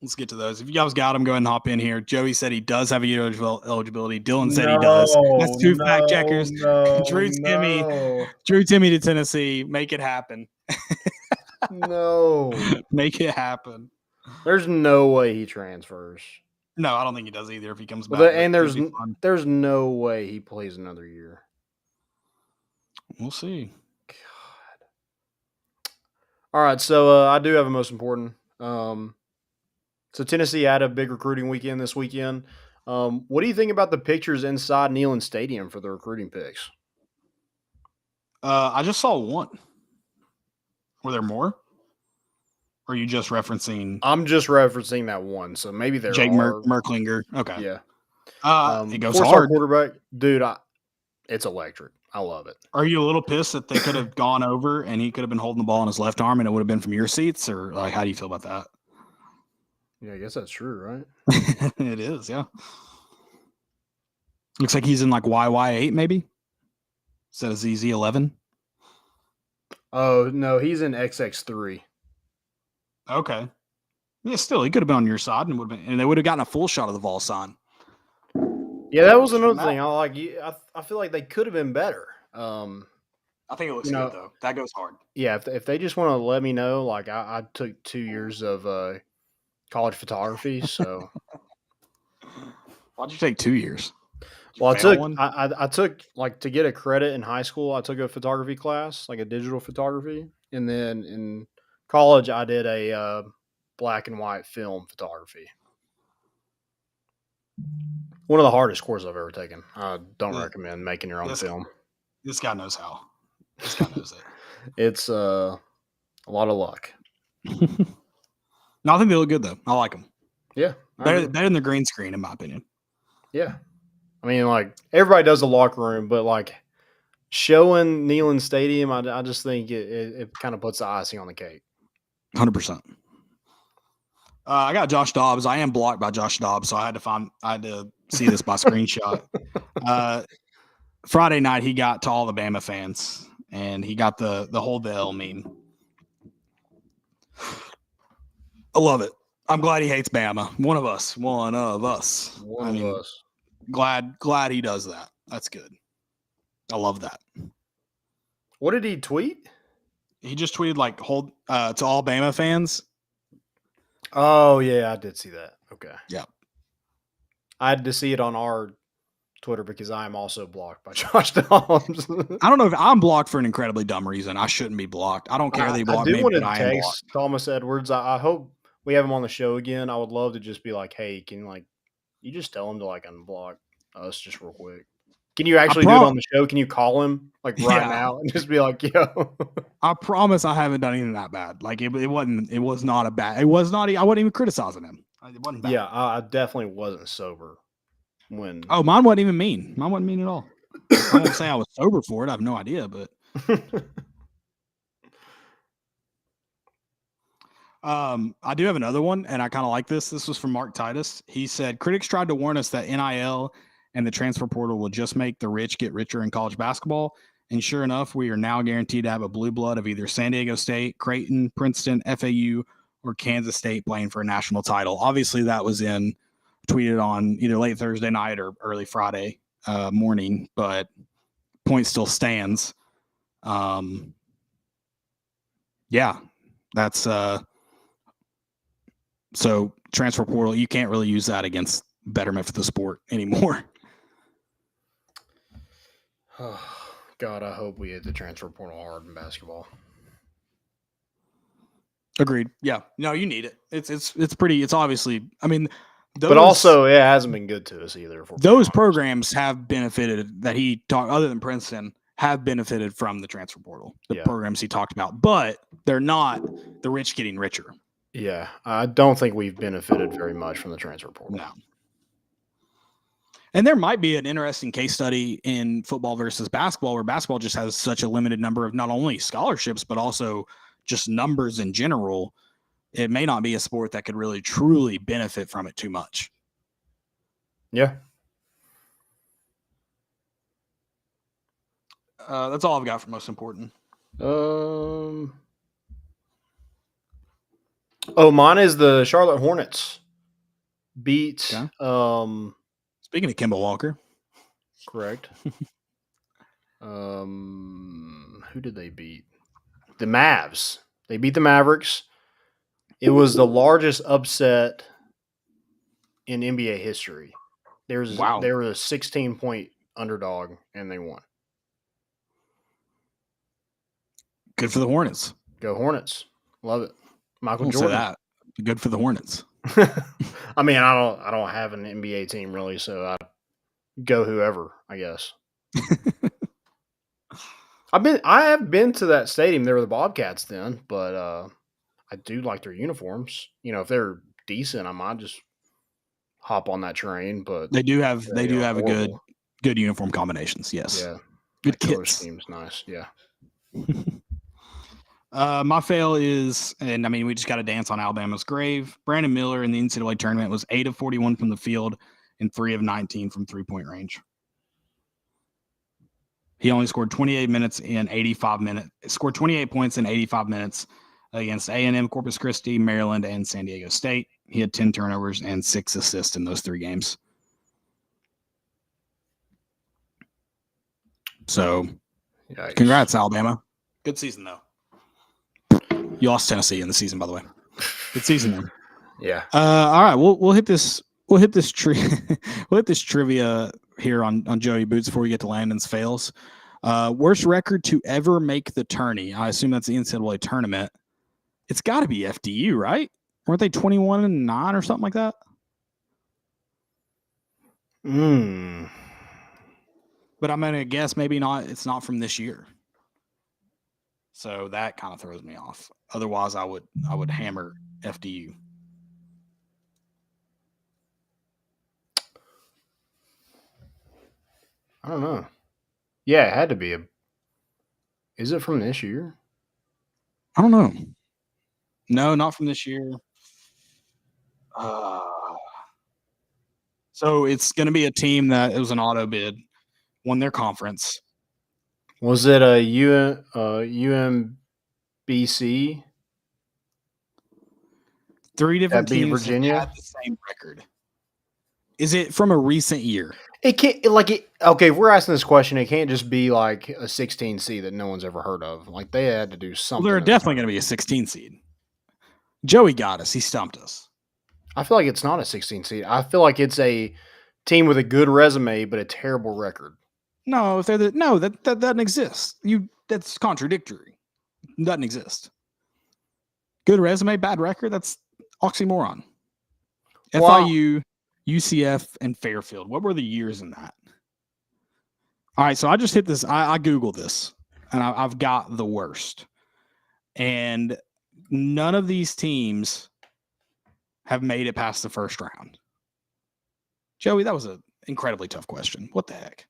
Let's get to those. If you guys got them, go ahead and hop in here. Joey said he does have a year of eligibility. Dylan said he does. That's 2 fact checkers. Drew Timme to Tennessee. Make it happen. No. Make it happen. There's no way he transfers. No, I don't think he does either if he comes back. And there's no way he plays another year. We'll see. God. All right, so I do have a most important. So Tennessee had a big recruiting weekend this weekend. What do you think about the pictures inside Neyland Stadium for the recruiting picks? I just saw one. Were there more? Or are you just referencing? I'm just referencing that one. So maybe there Jake are. Merklinger. Okay. Yeah. It goes hard. Quarterback. Dude, it's electric. I love it. Are you a little pissed that they could have gone over and he could have been holding the ball in his left arm and it would have been from your seats? Or like, how do you feel about that? Yeah, I guess that's true, right? It is, yeah. Looks like he's in like YY8 maybe instead of ZZ11. Oh, no, he's in XX3. Okay. Yeah, still, he could have been on your side and they would have gotten a full shot of the Vol sign. Yeah, that was another thing. I feel like they could have been better. I think it looks good though. That goes hard. Yeah, if they just want to let me know, like I took 2 years of college photography, so. Why'd you take 2 years? Well, I took like to get a credit in high school. I took a photography class, like a digital photography, and then in college I did a black and white film photography. One of the hardest courses I've ever taken. I don't recommend making your own film. This guy knows how. This guy knows it. It's a lot of luck. No, I think they look good though. I like them. Yeah, better than the green screen, in my opinion. Yeah, I mean, like everybody does the locker room, but like showing Neyland Stadium, I just think it kind of puts the icing on the cake. 100%. I got Josh Dobbs. I am blocked by Josh Dobbs, so I had to see this by screenshot. Friday night, he got to all the Bama fans, and he got the hold the L meme. I love it. I'm glad he hates Bama. One of us. One of us. Glad he does that. That's good. I love that. What did he tweet? He just tweeted like hold to all Bama fans. Oh yeah, I did see that. Okay. Yeah. I had to see it on our Twitter because I am also blocked by Josh Dobbs. I don't know if I'm blocked for an incredibly dumb reason. I shouldn't be blocked. I don't care they block me, but I am blocked. Thomas Edwards. I hope we have him on the show again. I would love to just be like, hey, can you just tell him to unblock us just real quick? Can you actually do it on the show? Can you call him now and just be like, yo? I promise I haven't done anything that bad. Like it was not a bad. It was not. I wasn't even criticizing him. It wasn't bad. Yeah, I definitely wasn't sober when. Oh, mine wasn't even mean. Mine wasn't mean at all. I won't say I was sober for it. I have no idea, but. I do have another one, and I kind of like this. This was from Mark Titus. He said, critics tried to warn us that NIL and the transfer portal will just make the rich get richer in college basketball. And sure enough, we are now guaranteed to have a blue blood of either San Diego State, Creighton, Princeton, FAU, or Kansas State playing for a national title. Obviously, that was tweeted on either late Thursday night or early Friday morning, but point still stands. Yeah, that's so transfer portal. You can't really use that against betterment for the sport anymore. Oh, God, I hope we hit the transfer portal hard in basketball. Agreed. Yeah. No, you need it. It's pretty. It's obviously. I mean, but also it hasn't been good to us either. Those programs have benefited that he talked. Other than Princeton, have benefited from the transfer portal. The programs he talked about, but they're not the rich getting richer. Yeah, I don't think we've benefited very much from the transfer portal. No. And there might be an interesting case study in football versus basketball, where basketball just has such a limited number of not only scholarships, but also just numbers in general. It may not be a sport that could really truly benefit from it too much. Yeah. That's all I've got for most important. Mine is the Charlotte Hornets beat. Speaking of Kemba Walker, correct. Who did they beat? The Mavs. They beat the Mavericks. It was the largest upset in NBA history. They were a 16-point underdog, and they won. Good for the Hornets. Go Hornets. Love it. Michael Jordan. Say that. Good for the Hornets. I mean, I don't have an NBA team really, so I go whoever, I guess. I have been to that stadium. There were the Bobcats then, but I do like their uniforms. You know, if they're decent, I might just hop on that train. But they do have a good uniform combinations. Yes. Yeah. Good kits. Seems nice. Yeah. My fail is, and I mean, we just got to dance on Alabama's grave. Brandon Miller in the NCAA tournament was 8 of 41 from the field and 3 of 19 from 3-point range. He only scored 28 minutes in 85 minutes. Scored 28 points in 85 minutes against A&M, Corpus Christi, Maryland, and San Diego State. He had 10 turnovers and 6 assists in those 3 games. So, yikes. Congrats, Alabama. Good season, though. You lost Tennessee in the season, by the way. Good season, man. Yeah. All right, we'll hit this. We'll hit this trivia here on Joey Boots before we get to Landon's fails. Worst record to ever make the tourney. I assume that's the NCAA tournament. It's got to be FDU, right? Weren't they 21-9 or something like that? But I'm gonna guess maybe not. It's not from this year, so that kind of throws me off. Otherwise, I would hammer FDU. I don't know. Yeah, it had to be Is it from this year? I don't know. No, not from this year. So it's going to be a team that it was an auto bid, won their conference. Was it a UMBC 3 different that beat teams have Virginia? had the same record. Is it from a recent year? It can't like it. Okay, if we're asking this question, it can't just be like a 16 seed that no one's ever heard of. Like they had to do Well, something. they're in the definitely going to be a 16 seed. Joey got us. He stumped us. I feel like it's not a 16 seed. I feel like it's a team with a good resume but a terrible record. No, if they're that doesn't exist. That's contradictory. It doesn't exist. Good resume, bad record. That's oxymoron. Well, FIU, UCF, and Fairfield. What were the years in that? All right, so I just hit this. I Googled this, and I've got the worst. And none of these teams have made it past the first round. Joey, that was an incredibly tough question. What the heck?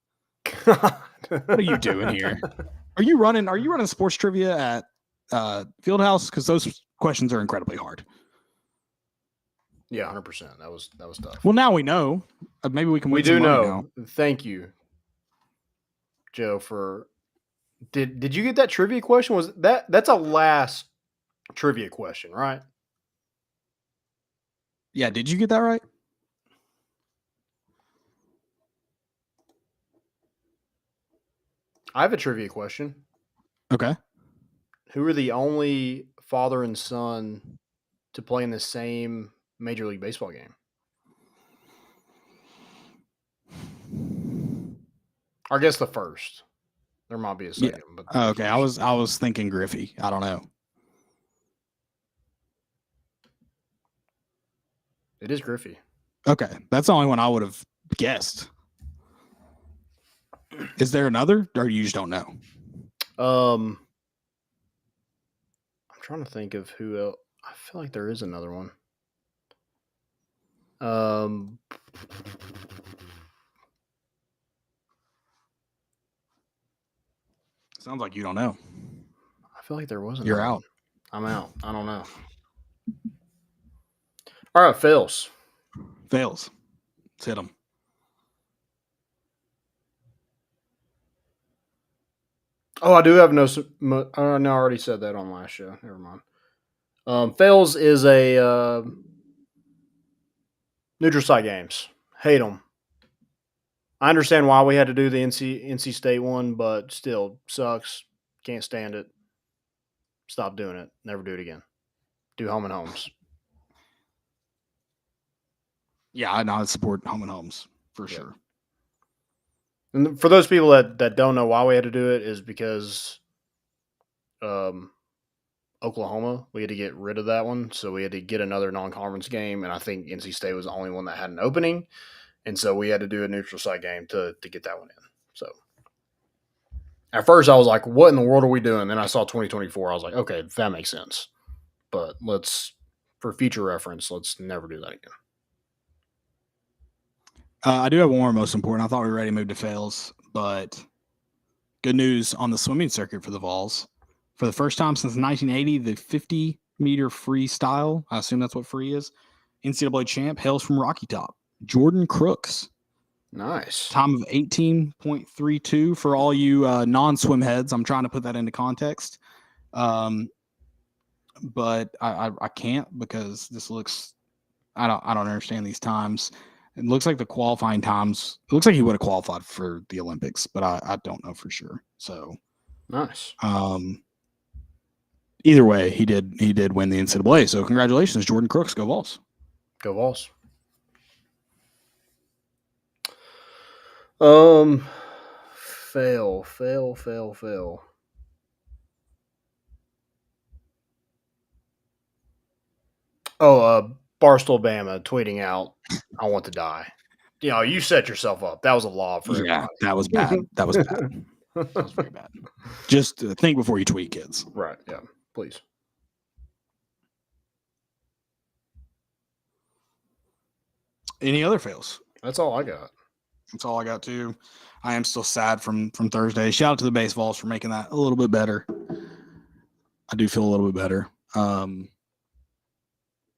What are you doing here? Are you running sports trivia at Fieldhouse? Because those questions are incredibly hard. Yeah, 100%. That was tough. Well, now we know. Maybe we can. We win do some money know. now. Thank you, Joe. For did you get that trivia question? Was that's a last trivia question, right? Yeah, did you get that right? I have a trivia question. Okay. Who are the only father and son to play in the same Major League Baseball game? Or I guess the first. There might be a second, but Okay. I was thinking Griffey. I don't know. It is Griffey. Okay, that's the only one I would have guessed. Is there another, or you just don't know? I'm trying to think of who else. I feel like there is another one. Sounds like you don't know. I feel like there was another You're out. one. I'm out. I don't know. All right, fails. Fails. Let's hit them. Oh, I do have no. No, I already said that on last show. Never mind. Fails is a neutral site games. Hate them. I understand why we had to do the NC State one, but still sucks. Can't stand it. Stop doing it. Never do it again. Do home and homes. Yeah, I support home and homes for sure. And for those people that don't know why we had to do it is because Oklahoma, we had to get rid of that one. So we had to get another non-conference game. And I think NC State was the only one that had an opening. And so we had to do a neutral site game to get that one in. So at first I was like, what in the world are we doing? Then I saw 2024. I was like, okay, that makes sense. But for future reference, let's never do that again. I do have one more most important. I thought we were ready to move to fails, but good news on the swimming circuit for the Vols. For the first time since 1980, the 50-meter freestyle, I assume that's what free is, NCAA champ hails from Rocky Top. Jordan Crooks. Nice. Time of 18.32 for all you non-swim heads. I'm trying to put that into context. But I can't because this looks I don't understand these times. It looks like the qualifying times. It looks like he would have qualified for the Olympics, but I don't know for sure. So nice. Either way, he did win the NCAA. So congratulations, Jordan Crooks. Go Vols. Go Vols. Fail. Oh, Barstool Bama tweeting out, "I want to die." You know, you set yourself up. That was a law for everybody. Yeah, that was bad. That was bad. That was very bad. Just think before you tweet, kids. Right. Yeah. Please. Any other fails? That's all I got. That's all I got too. I am still sad from Thursday. Shout out to the BaseVols for making that a little bit better. I do feel a little bit better.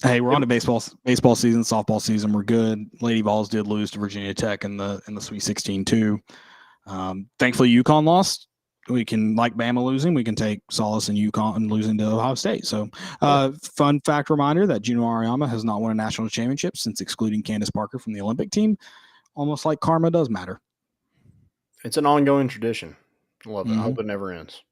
Hey, we're on to baseball season, softball season. We're good. Lady Vols did lose to Virginia Tech in the Sweet 16 too. Thankfully, UConn lost. We can, like Bama losing, we can take solace in UConn losing to Ohio State. So, fun fact reminder that Juno Ariama has not won a national championship since excluding Candace Parker from the Olympic team. Almost like karma does matter. It's an ongoing tradition. I love it. I hope it never ends.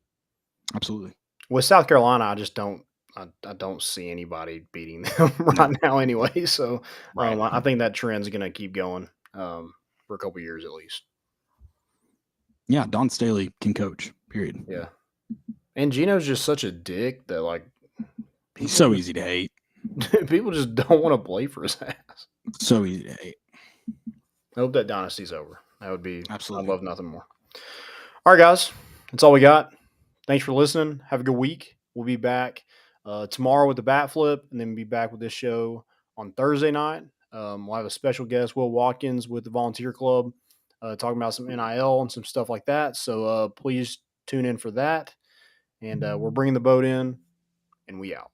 Absolutely. With South Carolina, I just don't. I don't see anybody beating them now anyway. So I think that trend's going to keep going for a couple years at least. Yeah, Don Staley can coach, period. Yeah. And Gino's just such a dick that, like, he's so easy to hate. People just don't want to play for his ass. So easy to hate. I hope that dynasty's over. That would be absolutely. I'd love nothing more. All right, guys. That's all we got. Thanks for listening. Have a good week. We'll be back tomorrow with the bat flip, and then we'll be back with this show on Thursday night. We'll have a special guest, Will Watkins, with the Volunteer Club, talking about some NIL and some stuff like that. So please tune in for that. And we're bringing the boat in, and we out.